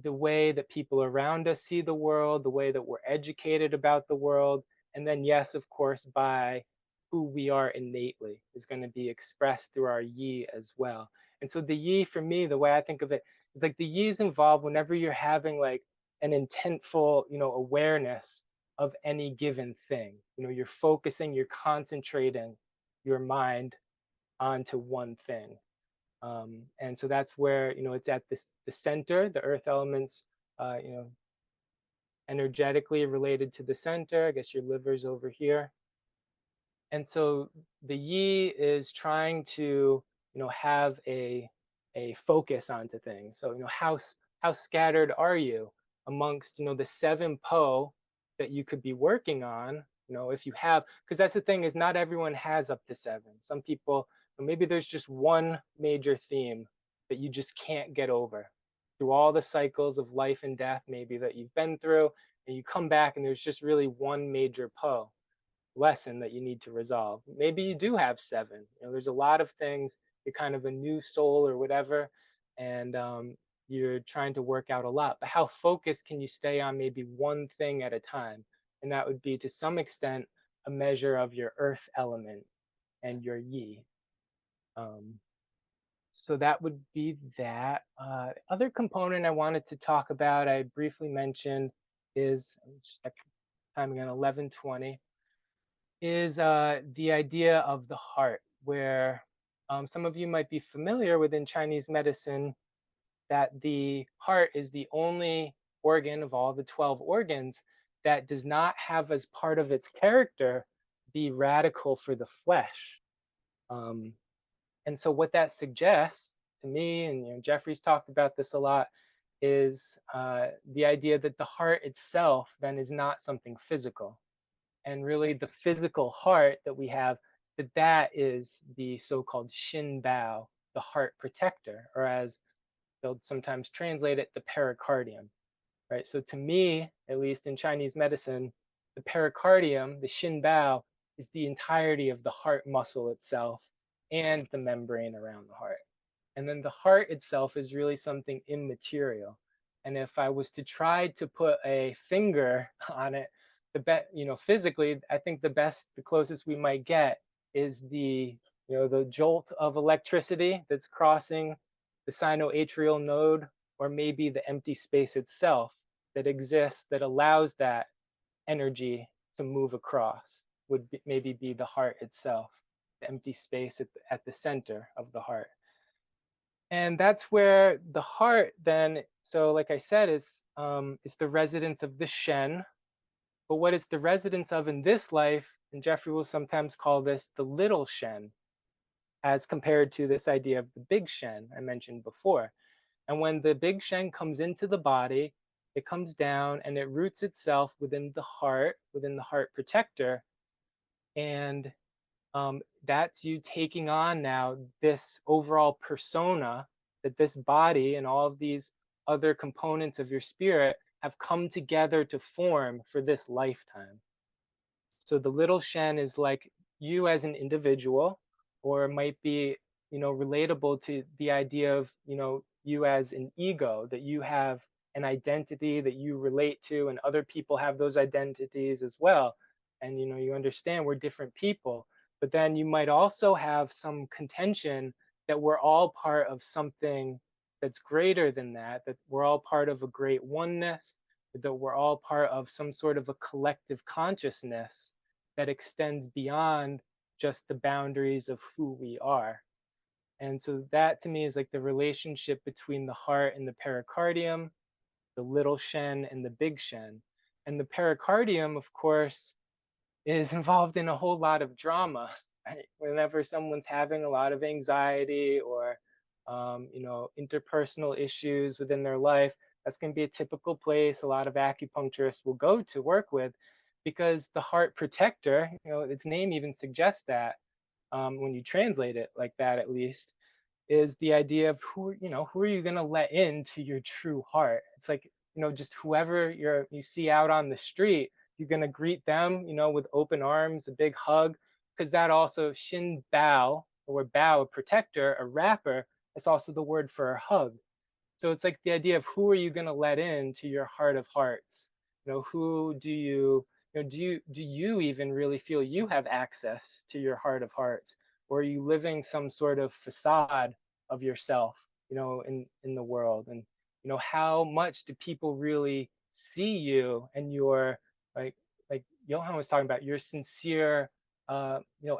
the way that people around us see the world, the way that we're educated about the world, and then, yes, of course, by who we are innately is going to be expressed through our yi as well. And so the yi, for me, the way I think of it is like the yi is involved whenever you're having like an intentful, awareness of any given thing. You're focusing, you're concentrating your mind onto one thing. And so that's where, it's at the center, the earth elements, energetically related to the center. I guess your liver's over here. And so the yi is trying to, have a focus onto things. So, how scattered are you amongst, the 7 po that you could be working on, if you have, because that's the thing is not everyone has up to 7. Some people, maybe there's just one major theme that you just can't get over through all the cycles of life and death, maybe that you've been through, and you come back and there's just really one major po lesson that you need to resolve. Maybe you do have 7. There's a lot of things. You're kind of a new soul or whatever, and you're trying to work out a lot. But how focused can you stay on maybe one thing at a time? And that would be to some extent a measure of your earth element and your yi. Um, so that would be that. Other component I wanted to talk about, I briefly mentioned, is just timing on 11:20 is the idea of the heart, where some of you might be familiar within Chinese medicine that the heart is the only organ of all the 12 organs that does not have as part of its character the radical for the flesh. Um, and so, what that suggests to me, and Jeffrey's talked about this a lot, is the idea that the heart itself then is not something physical, and really the physical heart that we have, that is the so-called Shin Bao, the heart protector, or as they'll sometimes translate it, the pericardium, right? So to me, at least in Chinese medicine, the pericardium, the Shin Bao, is the entirety of the heart muscle itself and the membrane around the heart. And then the heart itself is really something immaterial. And if I was to try to put a finger on it, physically, I think the closest we might get is the jolt of electricity that's crossing the sinoatrial node, or maybe the empty space itself that exists that allows that energy to move across would maybe be the heart itself, the empty space at the center of the heart. And that's where the heart then, so like I said, is the residence of the Shen. But what it's the residence of in this life, and Jeffrey will sometimes call this the little Shen, as compared to this idea of the big Shen I mentioned before. And when the big Shen comes into the body, it comes down and it roots itself within the heart protector. And that's you taking on now this overall persona that this body and all of these other components of your spirit have come together to form for this lifetime. So the little Shen is like you as an individual, or it might be, relatable to the idea of, you as an ego, that you have an identity that you relate to, and other people have those identities as well. And, you understand we're different people, but then you might also have some contention that we're all part of something that's greater than that we're all part of a great oneness, that we're all part of some sort of a collective consciousness that extends beyond just the boundaries of who we are. And so that to me is like the relationship between the heart and the pericardium, the little Shen and the big Shen. And the pericardium, of course, is involved in a whole lot of drama, right? Whenever someone's having a lot of anxiety or interpersonal issues within their life, that's going to be a typical place a lot of acupuncturists will go to work with, because the heart protector, its name even suggests that, when you translate it like that, at least, is the idea of who are you going to let into your true heart. It's like, just whoever you see out on the street, you're going to greet them, with open arms, a big hug, because that also Shin Bao, or Bao, a protector, a wrapper, it's also the word for a hug. So it's like the idea of who are you going to let in to your heart of hearts? Who do you even really feel you have access to your heart of hearts? Or are you living some sort of facade of yourself, in the world? And, how much do people really see you and your, like Johan was talking about, your sincere,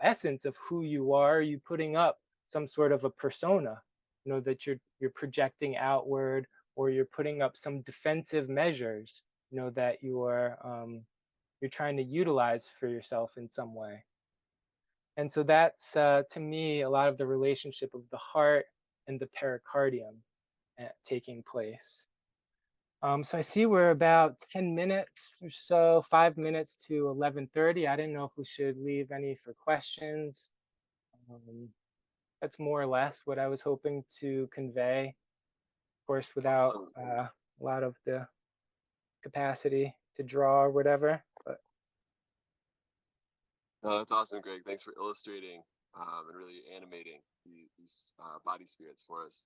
essence of who you are? Are you putting up some sort of a persona, that you're projecting outward, or you're putting up some defensive measures, that you're trying to utilize for yourself in some way? And so that's, to me, a lot of the relationship of the heart and the pericardium taking place. So I see we're about 10 minutes or so, 5 minutes to 11:30. I didn't know if we should leave any for questions. Um, that's more or less what I was hoping to convey, of course, without Awesome. a lot of the capacity to draw or whatever. But No, that's awesome, Greg. Thanks for illustrating and really animating these body spirits for us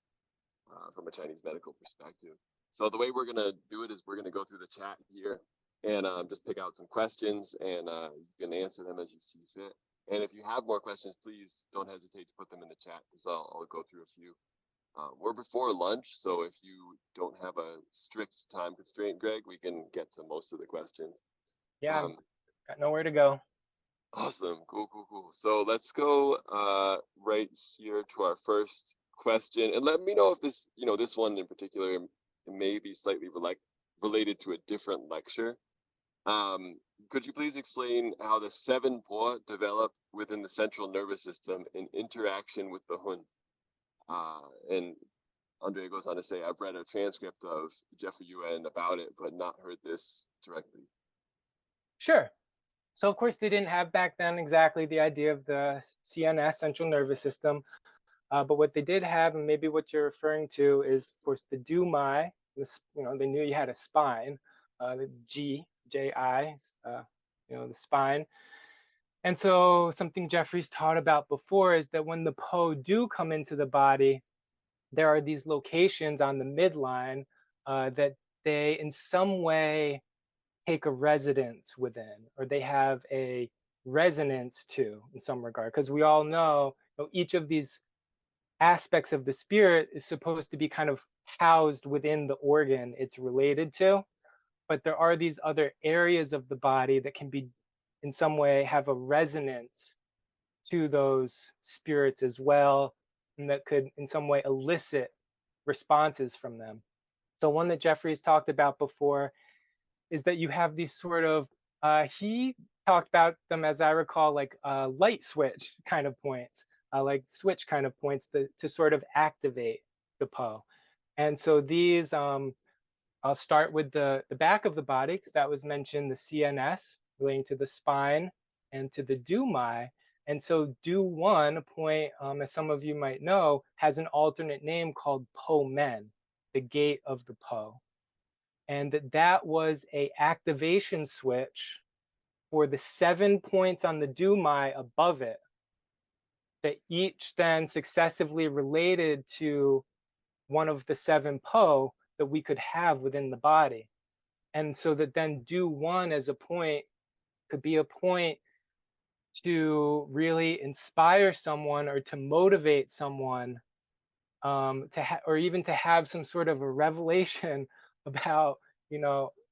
from a Chinese medical perspective. So the way we're gonna do it is we're gonna go through the chat here and just pick out some questions, and you can answer them as you see fit. And if you have more questions, please don't hesitate to put them in the chat, because I'll go through a few. We're before lunch, so if you don't have a strict time constraint, Greg, we can get to most of the questions. yeah, Um, got nowhere to go. Awesome. Cool, cool, cool. So let's go right here to our first question. And let me know if this, this one in particular may be slightly related to a different lecture. Um, could you please explain how the seven po develop within the central nervous system in interaction with the hun? And Andre goes on to say, I've read a transcript of Jeffrey Yuen about it, but not heard this directly. Sure. So of course they didn't have back then exactly the idea of the CNS, central nervous system, but what they did have, and maybe what you're referring to, is of course the Dumai. They knew you had a spine, the Ji, the spine. And so something Jeffrey's taught about before is that when the Po do come into the body, there are these locations on the midline that they in some way take a residence within, or they have a resonance to in some regard, because we all know, each of these aspects of the spirit is supposed to be kind of housed within the organ it's related to, but there are these other areas of the body that can be in some way have a resonance to those spirits as well, and that could in some way elicit responses from them. So one that Jeffrey's talked about before is that you have these sort of, he talked about them, as I recall, like light switch kind of points, like switch kind of points to sort of activate the Po. And so these, I'll start with the back of the body, because that was mentioned, the CNS, relating to the spine and to the Dumai. And so Do One, a point, as some of you might know, has an alternate name called Po Men, the gate of the Po. And that was a activation switch for the 7 points on the Dumai above it, that each then successively related to one of the 7 Po that we could have within the body. And so that then Do One as a point could be a point to really inspire someone or to motivate someone, or even to have some sort of a revelation about,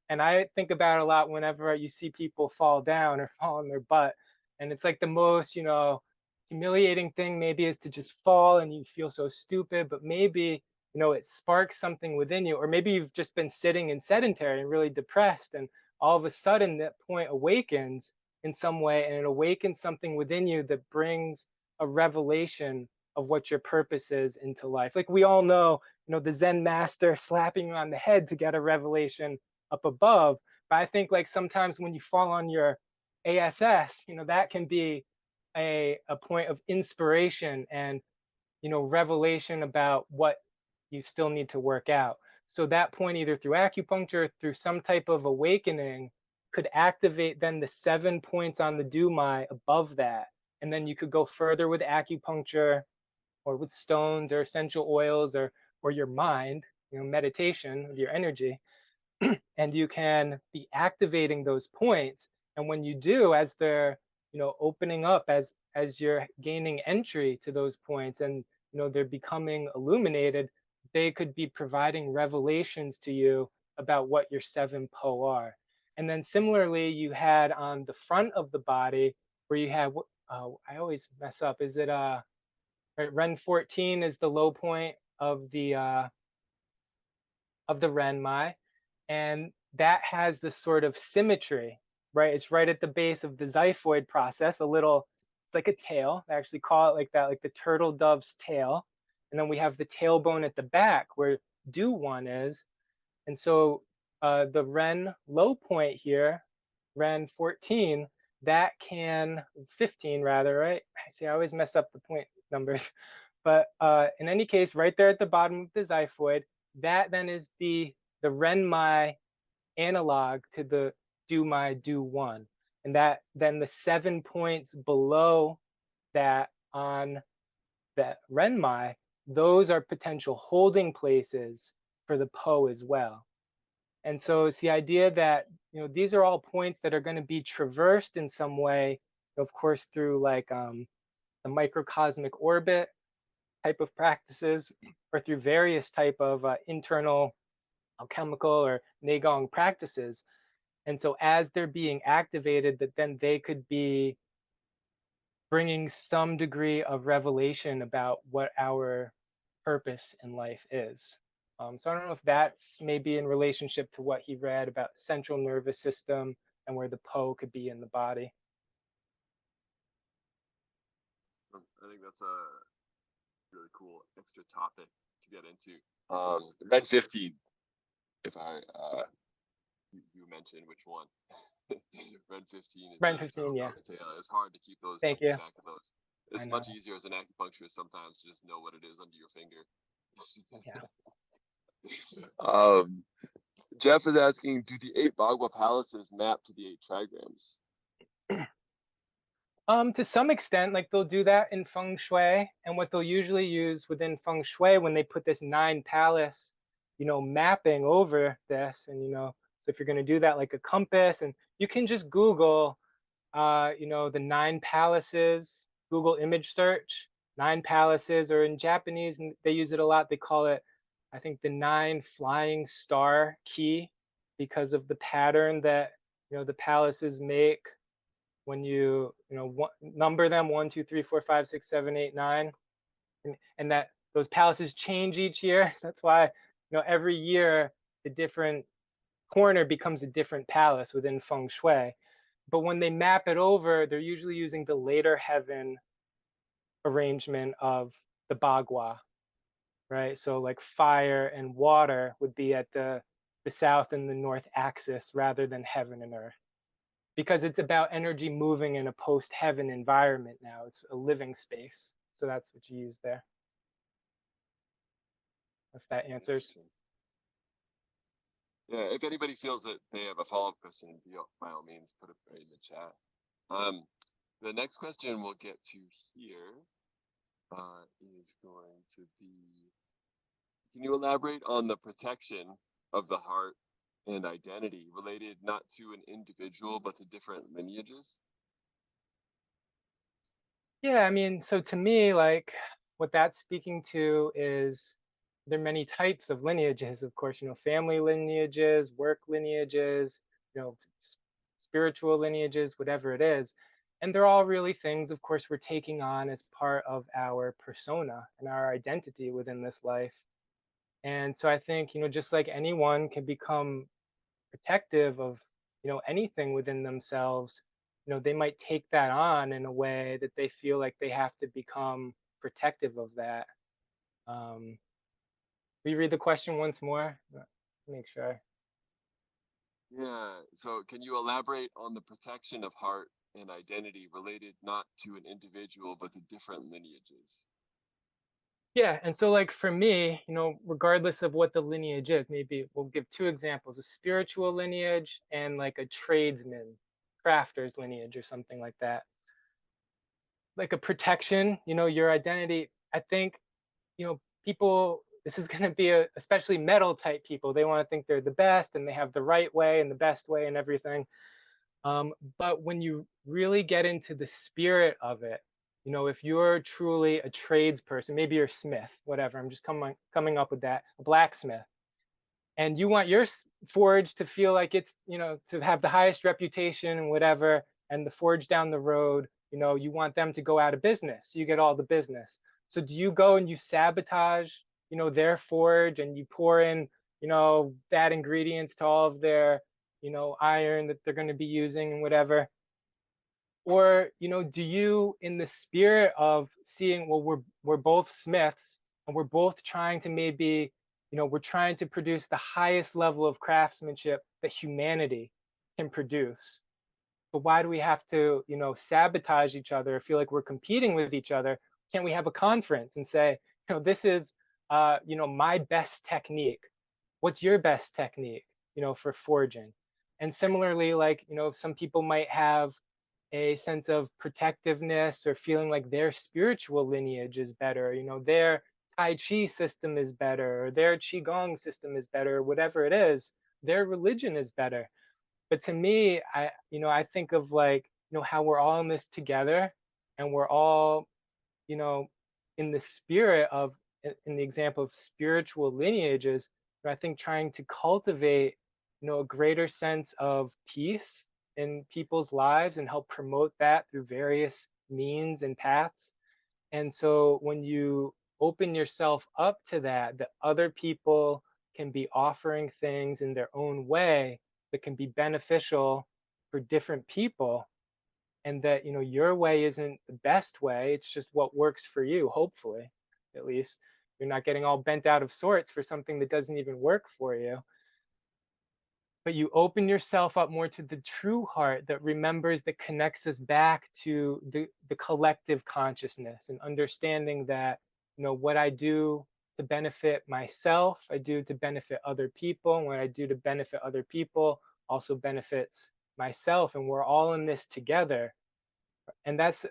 and I think about it a lot whenever you see people fall down or fall on their butt. And it's like the most, humiliating thing maybe is to just fall and you feel so stupid, but maybe, it sparks something within you, or maybe you've just been sitting and sedentary and really depressed, and all of a sudden that point awakens in some way, and it awakens something within you that brings a revelation of what your purpose is into life. Like we all know, the Zen master slapping you on the head to get a revelation up above. But I think like sometimes when you fall on your ASS, that can be a point of inspiration and, revelation about what you still need to work out. So that point, either through acupuncture, through some type of awakening, could activate then the 7 points on the Dumai above that. And then you could go further with acupuncture, or with stones or essential oils, or your mind, meditation of your energy. And you can be activating those points. And when you do, as they're, opening up, as you're gaining entry to those points, and they're becoming illuminated, they could be providing revelations to you about what your 7 Po are. And then similarly, you had on the front of the body where you have, I always mess up, is it right, Ren 14 is the low point of the Renmai, and that has this sort of symmetry, right? It's right at the base of the xiphoid process, a little it's like a tail. They actually call it like that, like the turtle dove's tail. And then we have the tailbone at the back where do one is. And so the Ren low point here, Ren 14, that can, 15 rather, right? See, I always mess up the point numbers. But in any case, right there at the bottom of the xiphoid, that then is the Renmai analog to the do my do one. And that then the 7 points below that on that Renmai, those are potential holding places for the Po as well. And so it's the idea that, you know, these are all points that are going to be traversed in some way, of course, through like the microcosmic orbit type of practices, or through various type of internal alchemical or Neigong practices. And so as they're being activated, that then they could be bringing some degree of revelation about what our purpose in life is. So I don't know if that's maybe in relationship to what he read about central nervous system and where the Po could be in the body. I think that's a really cool extra topic to get into. Red 15, if I you mentioned which one. Red 15 is Ren the 15, yeah. tail. It's hard to keep those Thank you. track of those. It's much easier as an acupuncturist sometimes to just know what it is under your finger. Yeah. Jeff is asking, do the 8 Bagua palaces map to the 8 trigrams? To some extent, like they'll do that in feng shui, and what they'll usually use within feng shui when they put this 9 palace, you know, mapping over this, and you know, so if you're going to do that like a compass, and you can just Google, you know, the 9 palaces, Google image search, 9 palaces, or in Japanese, and they use it a lot. They call it, I think, the 9 flying star key, because of the pattern that, you know, the palaces make when you number them 1, 2, 3, 4, 5, 6, 7, 8, 9, and that those palaces change each year. So that's why, you know, every year the different corner becomes a different palace within feng shui. But when they map it over, they're usually using the later heaven arrangement of the Bagua, right? So like fire and water would be at the south and the north axis rather than heaven and earth, because it's about energy moving in a post-heaven environment now. It's a living space. So that's what you use there. If that answers. Yeah, if anybody feels that they have a follow-up question, by all means, put it right in the chat. The next question we'll get to here is going to be, can you elaborate on the protection of the heart and identity related not to an individual, but to different lineages? Yeah, I mean, so to me, like what that's speaking to is there are many types of lineages, of course, you know, family lineages, work lineages, you know, spiritual lineages, whatever it is. And they're all really things, of course, we're taking on as part of our persona and our identity within this life. And so I think, you know, just like anyone can become protective of, you know, anything within themselves, you know, they might take that on in a way that they feel like they have to become protective of that. Will you read the question once more? Make sure. Yeah, so can you elaborate on the protection of heart and identity related not to an individual, but to different lineages? Yeah, and so like for me, you know, regardless of what the lineage is, maybe we'll give 2 examples, a spiritual lineage and like a tradesman, crafter's lineage or something like that. Like a protection, you know, your identity, I think, you know, people, this is going to be especially metal type people, they want to think they're the best and they have the right way and the best way and everything. But when you really get into the spirit of it, you know, if you're truly a tradesperson, maybe you're a smith, whatever, I'm just coming up with that, a blacksmith, and you want your forge to feel like it's, you know, to have the highest reputation and whatever, and the forge down the road, you know, you want them to go out of business, you get all the business. So do you go and you sabotage, you know, their forge, and you pour in, you know, bad ingredients to all of their, you know, iron that they're going to be using and whatever? Or, do you, in the spirit of seeing, well, we're both smiths and we're both trying to maybe, we're trying to produce the highest level of craftsmanship that humanity can produce. But why do we have to, sabotage each other, feel like we're competing with each other? Can't we have a conference and say, this is, my best technique. What's your best technique, for forging? And similarly, like, some people might have a sense of protectiveness or feeling like their spiritual lineage is better, their Tai Chi system is better, or their Qigong system is better, or whatever it is, their religion is better. But to me, I think of like, how we're all in this together and we're all, you know, in the spirit of, in the example of spiritual lineages, I think trying to cultivate, a greater sense of peace in people's lives and help promote that through various means and paths. And so when you open yourself up to that, that other people can be offering things in their own way that can be beneficial for different people, and that, your way isn't the best way, it's just what works for you, hopefully, at least. You're not getting all bent out of sorts for something that doesn't even work for you. But you open yourself up more to the true heart that remembers, that connects us back to the collective consciousness, and understanding that, what I do to benefit myself, I do to benefit other people. And what I do to benefit other people also benefits myself. And we're all in this together. And that's,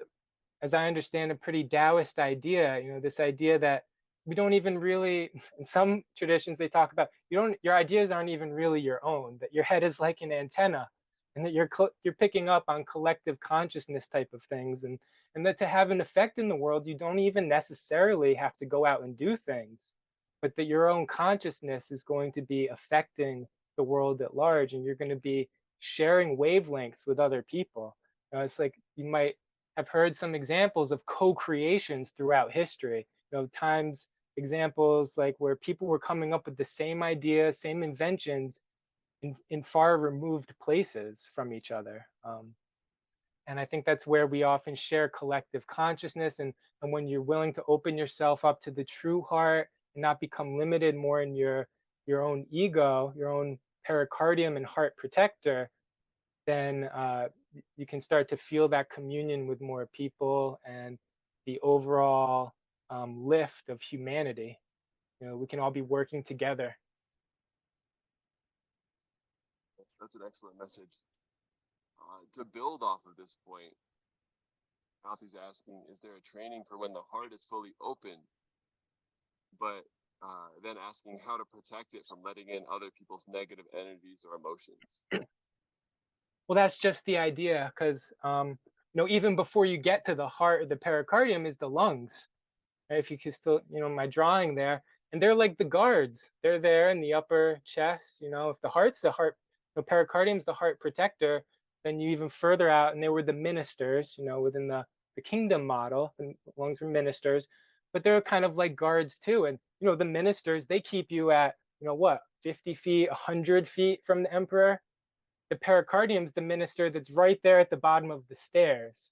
as I understand, a pretty Daoist idea, this idea that we don't even really, in some traditions they talk about, your ideas aren't even really your own, that your head is like an antenna, and that you're picking up on collective consciousness type of things, and that to have an effect in the world, you don't even necessarily have to go out and do things, but that your own consciousness is going to be affecting the world at large, and you're going to be sharing wavelengths with other people. It's like you might have heard some examples of co-creations throughout history, times, examples like where people were coming up with the same idea, same inventions in far removed places from each other. And I think that's where we often share collective consciousness. And when you're willing to open yourself up to the true heart and not become limited more in your own ego, your own pericardium and heart protector, then you can start to feel that communion with more people and the overall lift of humanity. We can all be working together. That's an excellent message. To build off of this point, Alfie's asking, is there a training for when the heart is fully open, but then asking how to protect it from letting in other people's negative energies or emotions? Well, that's just the idea, because even before you get to the heart or the pericardium is the lungs. Right? If you can still, my drawing there, and they're like the guards. They're there in the upper chest. If the heart's the heart, the pericardium's the heart protector, then you even further out, and they were the ministers. Within the kingdom model, the lungs were ministers, but they're kind of like guards too. And the ministers, they keep you at what, 50 feet, 100 feet from the emperor. The pericardium's the minister that's right there at the bottom of the stairs.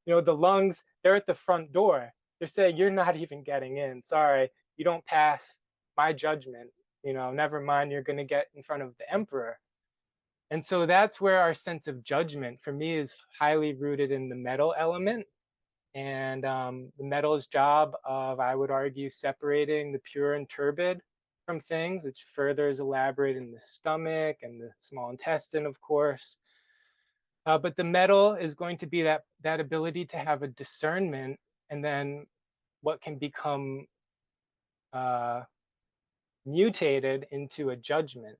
The lungs, they're at the front door. They're saying, you're not even getting in. Sorry, you don't pass my judgment. Never mind, you're going to get in front of the emperor. And so that's where our sense of judgment, for me, is highly rooted in the metal element. And the metal's job of, I would argue, separating the pure and turbid from things, which further is elaborated in the stomach and the small intestine, of course. But the metal is going to be that ability to have a discernment, and then what can become mutated into a judgment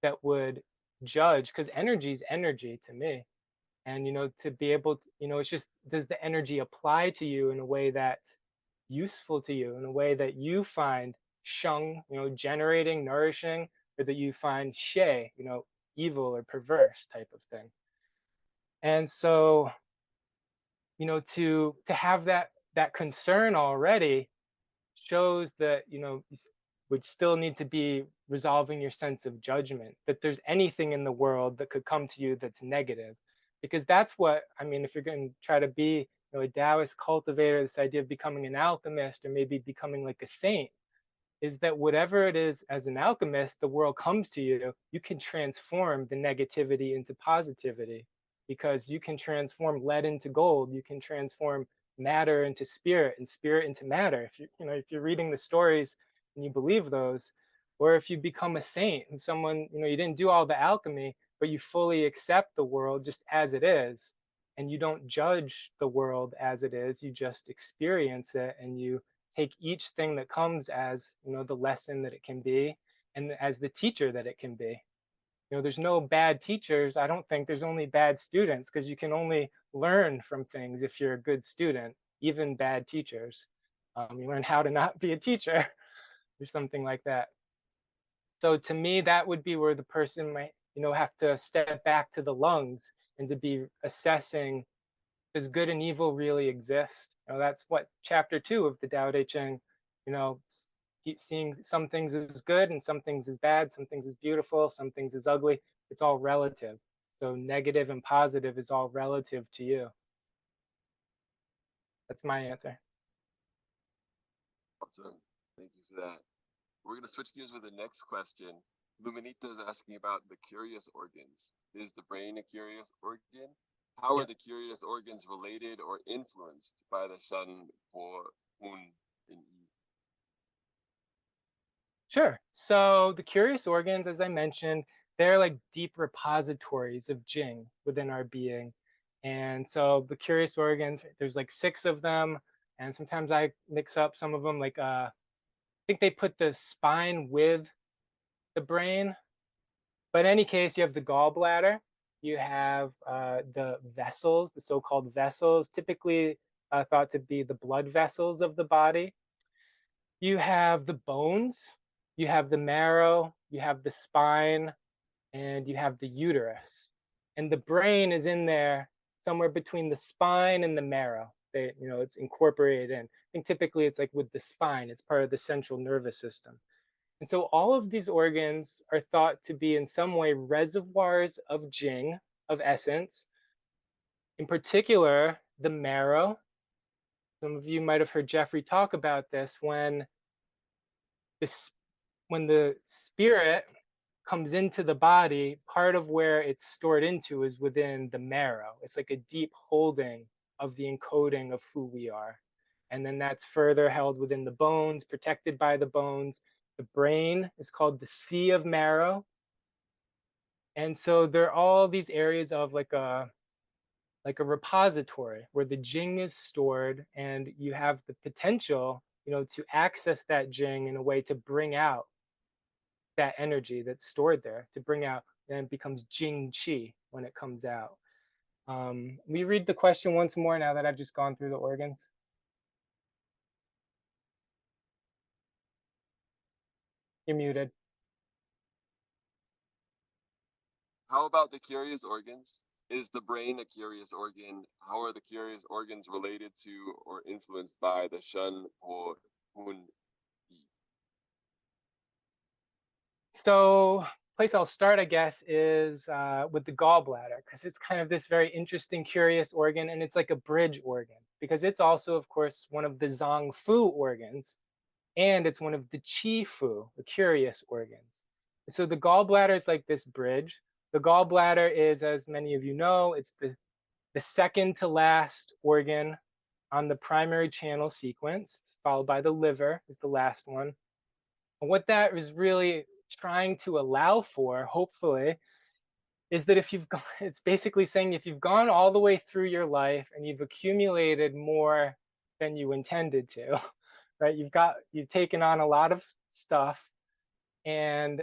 that would judge, because energy is energy to me. And, to be able to, it's just, does the energy apply to you in a way that's useful to you, in a way that you find sheng, generating, nourishing, or that you find she, evil or perverse type of thing. And so, to have that concern already shows that, would still need to be resolving your sense of judgment, that there's anything in the world that could come to you that's negative. because that's what, I mean, if you're going to try to be, you know, a Taoist cultivator, this idea of becoming an alchemist or maybe becoming like a saint, is that whatever it is as an alchemist, the world comes to you, you can transform the negativity into positivity, because you can transform lead into gold, you can transform matter into spirit and spirit into matter. If you, you know, if you're reading the stories and you believe those, or if you become a saint, someone, you know, you didn't do all the alchemy, but you fully accept the world just as it is, and you don't judge the world as it is, you just experience it, and you take each thing that comes as, you know, the lesson that it can be, and as the teacher that it can be. You know, there's no bad teachers. I don't think there's only bad students, because you can only learn from things if you're a good student, even bad teachers. You learn how to not be a teacher or something like that. So to me, that would be where the person might, you know, have to step back to the lungs and to be assessing, does good and evil really exist? You know, that's what chapter 2 of the Tao Te Ching, you know, keep seeing some things as good and some things as bad, some things as beautiful, some things as ugly. It's all relative. So negative and positive is all relative to you. That's my answer. Awesome. Thank you for that. We're going to switch gears with the next question. Luminita is asking about the curious organs. Is the brain a curious organ? How are Yeah. the curious organs related or influenced by the Shen or Un in Yi? Sure. So the curious organs, as I mentioned, they're like deep repositories of Jing within our being. And so the curious organs, there's like 6 of them. And sometimes I mix up some of them. Like I think they put the spine with the brain. But in any case, you have the gallbladder. You have the vessels, the so-called vessels, typically thought to be the blood vessels of the body. You have the bones, you have the marrow, you have the spine, and you have the uterus. And the brain is in there somewhere between the spine and the marrow. They, you know, it's incorporated in. I think typically it's like with the spine, it's part of the central nervous system. And so all of these organs are thought to be in some way reservoirs of Jing, of essence. In particular, the marrow. Some of you might have heard Jeffrey talk about this this when the spirit comes into the body, part of where it's stored into is within the marrow. It's like a deep holding of the encoding of who we are. And then that's further held within the bones, protected by the bones. The brain is called the sea of marrow. And so there are all these areas of like a repository where the Jing is stored, and you have the potential, you know, to access that Jing in a way to bring out that energy that's stored there, to bring out, and it becomes Jing Qi when it comes out. We read the question once more now that I've just gone through the organs. You're muted. How about the curious organs? Is the brain a curious organ? How are the curious organs related to or influenced by the Shen or Un Yi? So place I'll start, I guess, is with the gallbladder, because it's kind of this very interesting, curious organ, and it's like a bridge organ, because it's also, of course, one of the Zong Fu organs, and it's one of the Qi Fu, the curious organs. So the gallbladder is like this bridge. The gallbladder is, as many of you know, it's the second to last organ on the primary channel sequence, followed by the liver is the last one. And what that is really trying to allow for, hopefully, is that if you've gone, it's basically saying if you've gone all the way through your life and you've accumulated more than you intended to, right? You've taken on a lot of stuff, and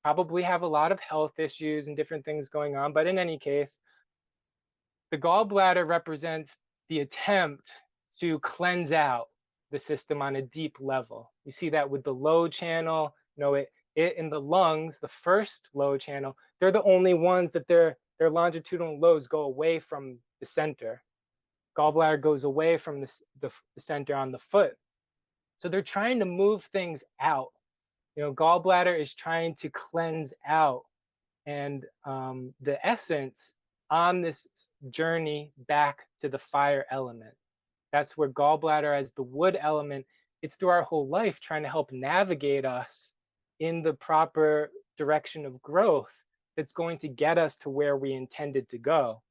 probably have a lot of health issues and different things going on. But in any case, the gallbladder represents the attempt to cleanse out the system on a deep level. You see that with the low channel, you know, it in the lungs, the first low channel, they're the only ones that their longitudinal lows go away from the center. Gallbladder goes away from the center on the foot. So they're trying to move things out. You know, gallbladder is trying to cleanse out. And the essence on this journey back to the fire element. That's where gallbladder as the wood element, it's through our whole life trying to help navigate us in the proper direction of growth that's going to get us to where we intended to go.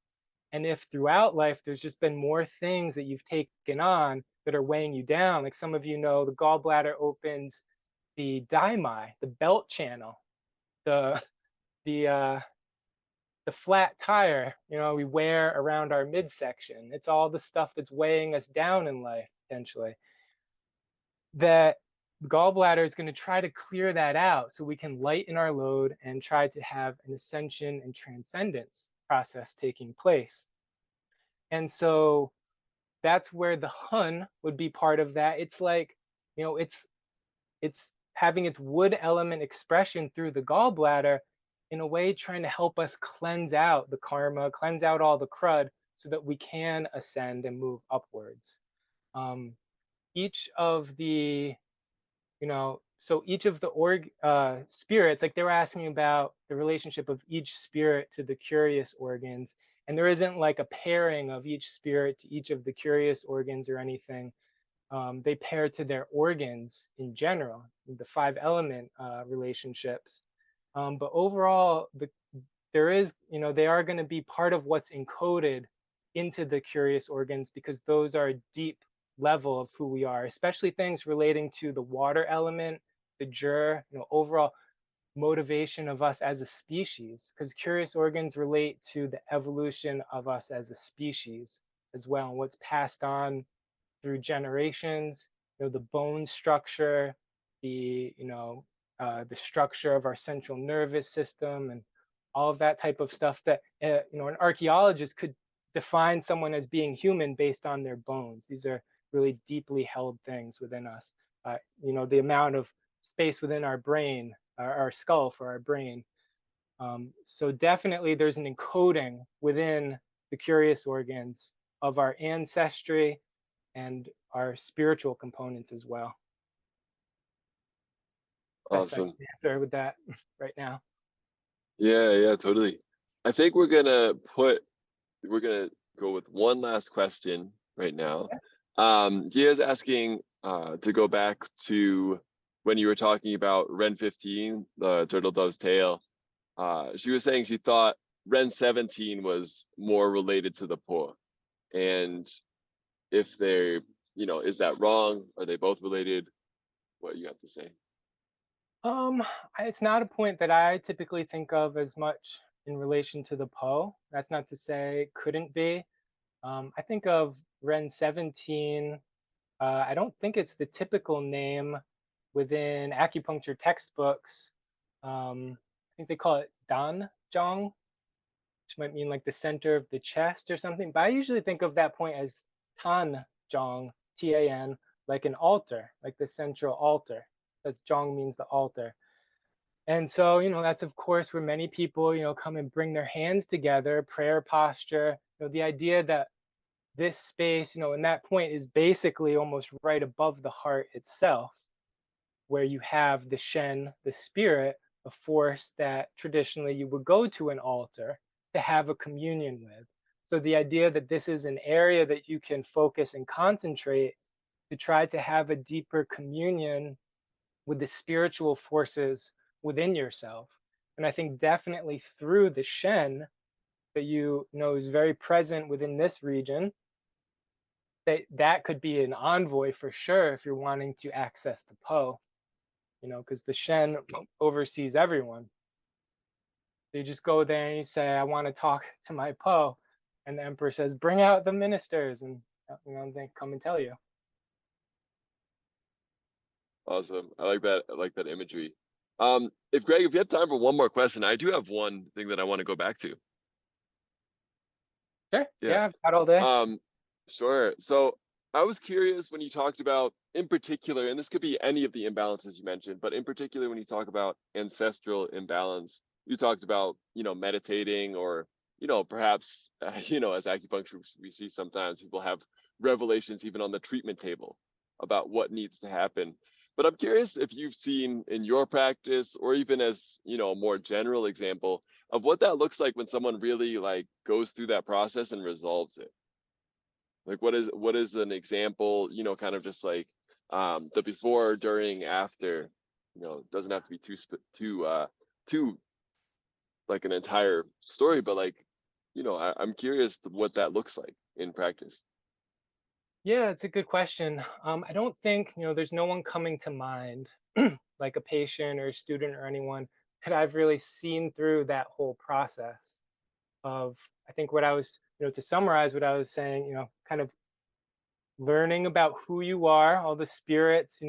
And if throughout life there's just been more things that you've taken on that are weighing you down, like some of you know, the gallbladder opens the daimai, the belt channel, the the uh, the flat tire, you know, we wear around our midsection. It's all the stuff that's weighing us down in life potentially. That gallbladder is going to try to clear that out so we can lighten our load and try to have an ascension and transcendence process taking place. And so that's where the hun would be part of that. It's like, you know, it's having its wood element expression through the gallbladder in a way trying to help us cleanse out the karma, cleanse out all the crud so that we can ascend and move upwards. Each of the, you know, so each of the spirits, like they were asking about the relationship of each spirit to the curious organs, and there isn't like a pairing of each spirit to each of the curious organs or anything. They pair to their organs in general, the five element relationships. But overall, there is, you know, they are going to be part of what's encoded into the curious organs because those are a deep level of who we are, especially things relating to the water element, the jur, you know, overall motivation of us as a species, because curious organs relate to the evolution of us as a species as well, and what's passed on through generations, you know, the bone structure, the, you know, the structure of our central nervous system and all of that type of stuff that, you know, an archaeologist could define someone as being human based on their bones. These are really deeply held things within us. You know, the amount of space within our brain, our skull for our brain. So definitely there's an encoding within the curious organs of our ancestry and our spiritual components as well. Best I can Awesome. answer with that right now. Yeah, totally. I think we're gonna go with one last question right now. Gia's asking to go back to when you were talking about Ren 15, the turtle dove's tail. She was saying she thought Ren 17 was more related to the Po. And if they're, you know, is that wrong? Are they both related? What do you have to say? It's not a point that I typically think of as much in relation to the Po. That's not to say it couldn't be. I think of Ren 17. I don't think it's the typical name within acupuncture textbooks. I think they call it Dan Zhang, which might mean like the center of the chest or something. But I usually think of that point as Tan Zhang, Tan, like an altar, like the central altar. That Zhang means the altar. And so, you know, that's of course where many people, you know, come and bring their hands together, prayer posture, you know, the idea that this space, you know, and that point is basically almost right above the heart itself, where you have the Shen, the spirit, a force that traditionally you would go to an altar to have a communion with. So the idea that this is an area that you can focus and concentrate to try to have a deeper communion with the spiritual forces within yourself. And I think definitely through the Shen that you know is very present within this region, that could be an envoy for sure if you're wanting to access the Po, you know, because the Shen oversees everyone. So you just go there and you say, I want to talk to my Po. And the emperor says, bring out the ministers, and you know, they come and tell you. Awesome. I like that. I like that imagery. If Greg, if you have time for one more question, I do have one thing that I want to go back to. Sure. Yeah. Yeah, I've got all day. Sure. So I was curious when you talked about, in particular, and this could be any of the imbalances you mentioned, but in particular when you talk about ancestral imbalance, you talked about, you know, meditating or, you know, perhaps, you know, as acupuncturists, we see sometimes people have revelations even on the treatment table about what needs to happen. But I'm curious if you've seen in your practice or even as, you know, a more general example, of what that looks like when someone really like goes through that process and resolves it. Like what is an example, you know, kind of just like the before, during, after, you know, doesn't have to be too like an entire story, but like, you know, I'm curious what that looks like in practice. Yeah, it's a good question. I don't think, there's no one coming to mind, like a patient or a student or anyone that I've really seen through that whole process of, I think what I was, to summarize what I was saying, kind of learning about who you are, all the spirits,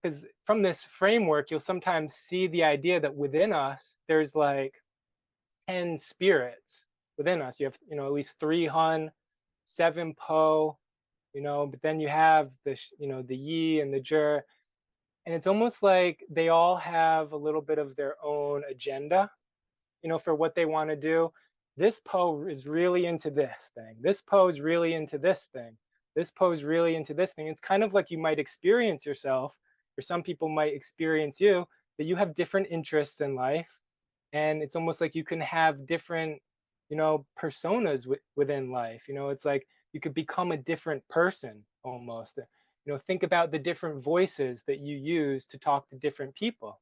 because from this framework, you'll sometimes see the idea that within us, there's like 10 spirits within us. You have, at least 3 hun, 7 po, but then you have the yi and the jur, and it's almost like they all have a little bit of their own agenda, for what they want to do. This po is really into this thing. This po is really into this thing. This po is really into this thing. It's kind of like you might experience yourself, or some people might experience you, that you have different interests in life, and it's almost like you can have different, personas within life. It's like you could become a different person almost. Think about the different voices that you use to talk to different people,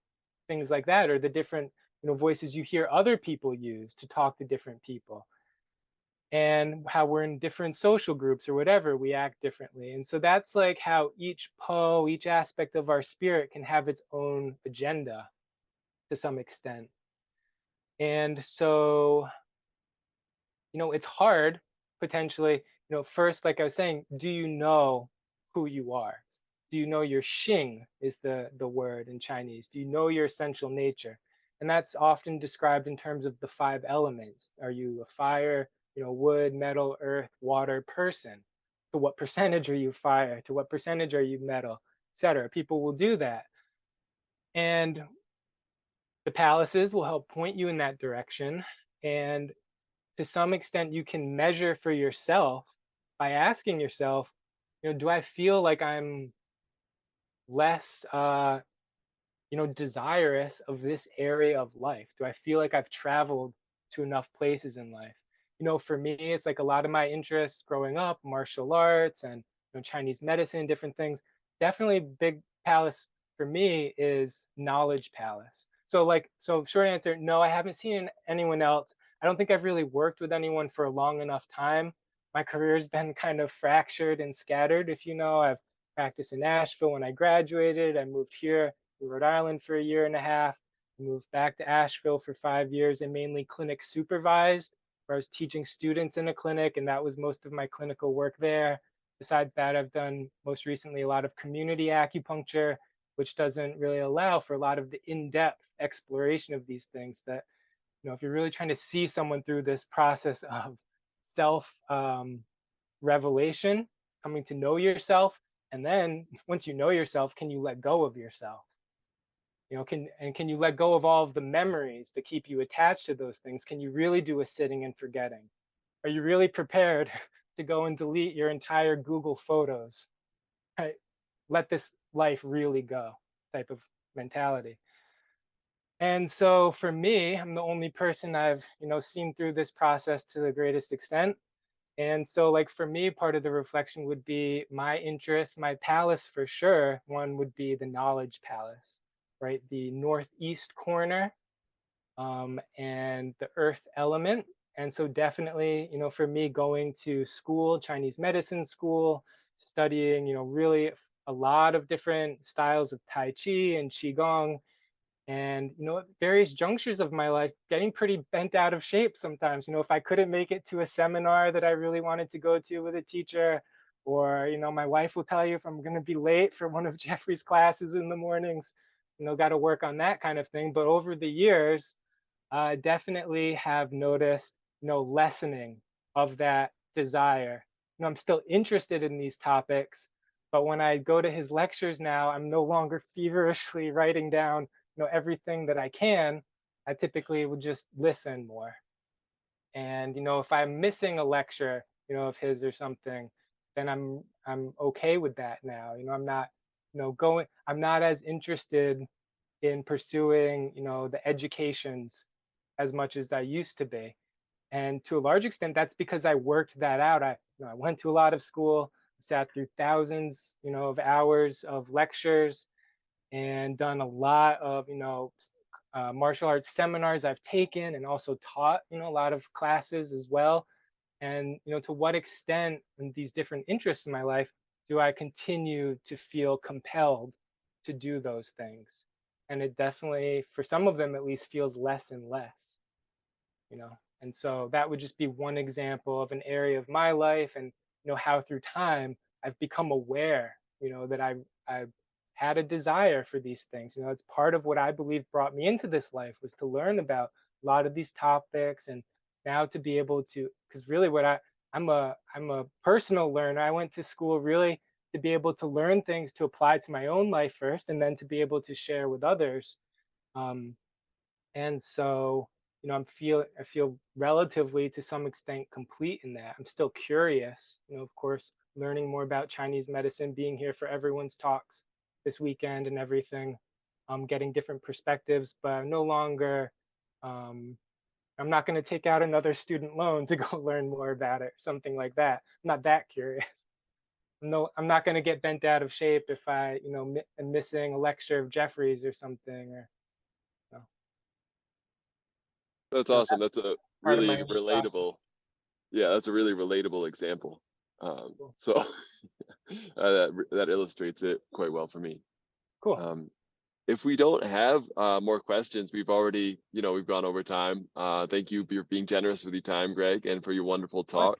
things like that, or the different, voices you hear other people use to talk to different people, and how we're in different social groups or whatever, we act differently. And so that's like how each po, each aspect of our spirit can have its own agenda to some extent. And so, it's hard potentially, first, like I was saying, do you know who you are? Do you know your Xing is the word in Chinese? Do you know your essential nature? And that's often described in terms of the 5 elements. Are you a fire, wood, metal, earth, water person? To what percentage are you fire? To what percentage are you metal, etc.? People will do that. And the palaces will help point you in that direction. And to some extent, you can measure for yourself by asking yourself, do I feel like I'm less, desirous of this area of life? Do I feel like I've traveled to enough places in life? For me, it's like a lot of my interests growing up, martial arts and Chinese medicine, different things. Definitely big palace for me is knowledge palace. So short answer, no, I haven't seen anyone else. I don't think I've really worked with anyone for a long enough time. My career's been kind of fractured and scattered. If you know, I've practiced in Nashville when I graduated. I moved here to Rhode Island for a year and a half. Moved back to Asheville for 5 years and mainly clinic supervised, where I was teaching students in a clinic, and that was most of my clinical work there. Besides that, I've done most recently a lot of community acupuncture, which doesn't really allow for a lot of the in-depth exploration of these things that, if you're really trying to see someone through this process of self revelation, coming to know yourself, and then once you know yourself, can you let go of yourself? Can you let go of all of the memories that keep you attached to those things? Can you really do a sitting and forgetting? Are you really prepared to go and delete your entire Google Photos? Right? Let this life really go type of mentality. And so for me, I'm the only person I've, seen through this process to the greatest extent. And so like for me, part of the reflection would be my interest, my palace for sure. One would be the knowledge palace, right? The northeast corner, and the earth element. And so definitely, for me, going to school, Chinese medicine school, studying, really a lot of different styles of Tai Chi and Qigong, and at various junctures of my life, getting pretty bent out of shape sometimes. If I couldn't make it to a seminar that I really wanted to go to with a teacher, or my wife will tell you if I'm going to be late for one of Jeffrey's classes in the mornings, got to work on that kind of thing. But over the years, definitely have noticed lessening of that desire. I'm still interested in these topics, but when I go to his lectures now, I'm no longer feverishly writing down everything that I can. I typically would just listen more. And if I'm missing a lecture, of his or something, then I'm okay with that now. I'm not, I'm not as interested in pursuing, the educations as much as I used to be. And to a large extent, that's because I worked that out. I went to a lot of school, sat through thousands, of hours of lectures, and done a lot of, martial arts seminars I've taken, and also taught, a lot of classes as well. And, to what extent in these different interests in my life do I continue to feel compelled to do those things? And it definitely, for some of them at least, feels less and less, you know. And so that would just be one example of an area of my life, and how through time I've become aware, that I've had a desire for these things. It's part of what I believe brought me into this life, was to learn about a lot of these topics, and now to be able to, because really I'm a personal learner. I went to school really to be able to learn things to apply to my own life first, and then to be able to share with others. And so, I feel relatively, to some extent, complete in that. I'm still curious, of course, learning more about Chinese medicine, being here for everyone's talks this weekend and everything, getting different perspectives, but I'm no longer, I'm not going to take out another student loan to go learn more about it, or something like that. I'm not that curious. No, I'm not going to get bent out of shape if I, am missing a lecture of Jeffrey's or something, or, That's so awesome. That's a part of really my own relatable. process. Yeah, that's a really relatable example. Cool. So that illustrates it quite well for me. Cool. If we don't have more questions, we've already, we've gone over time. Thank you for being generous with your time, Greg, and for your wonderful talk.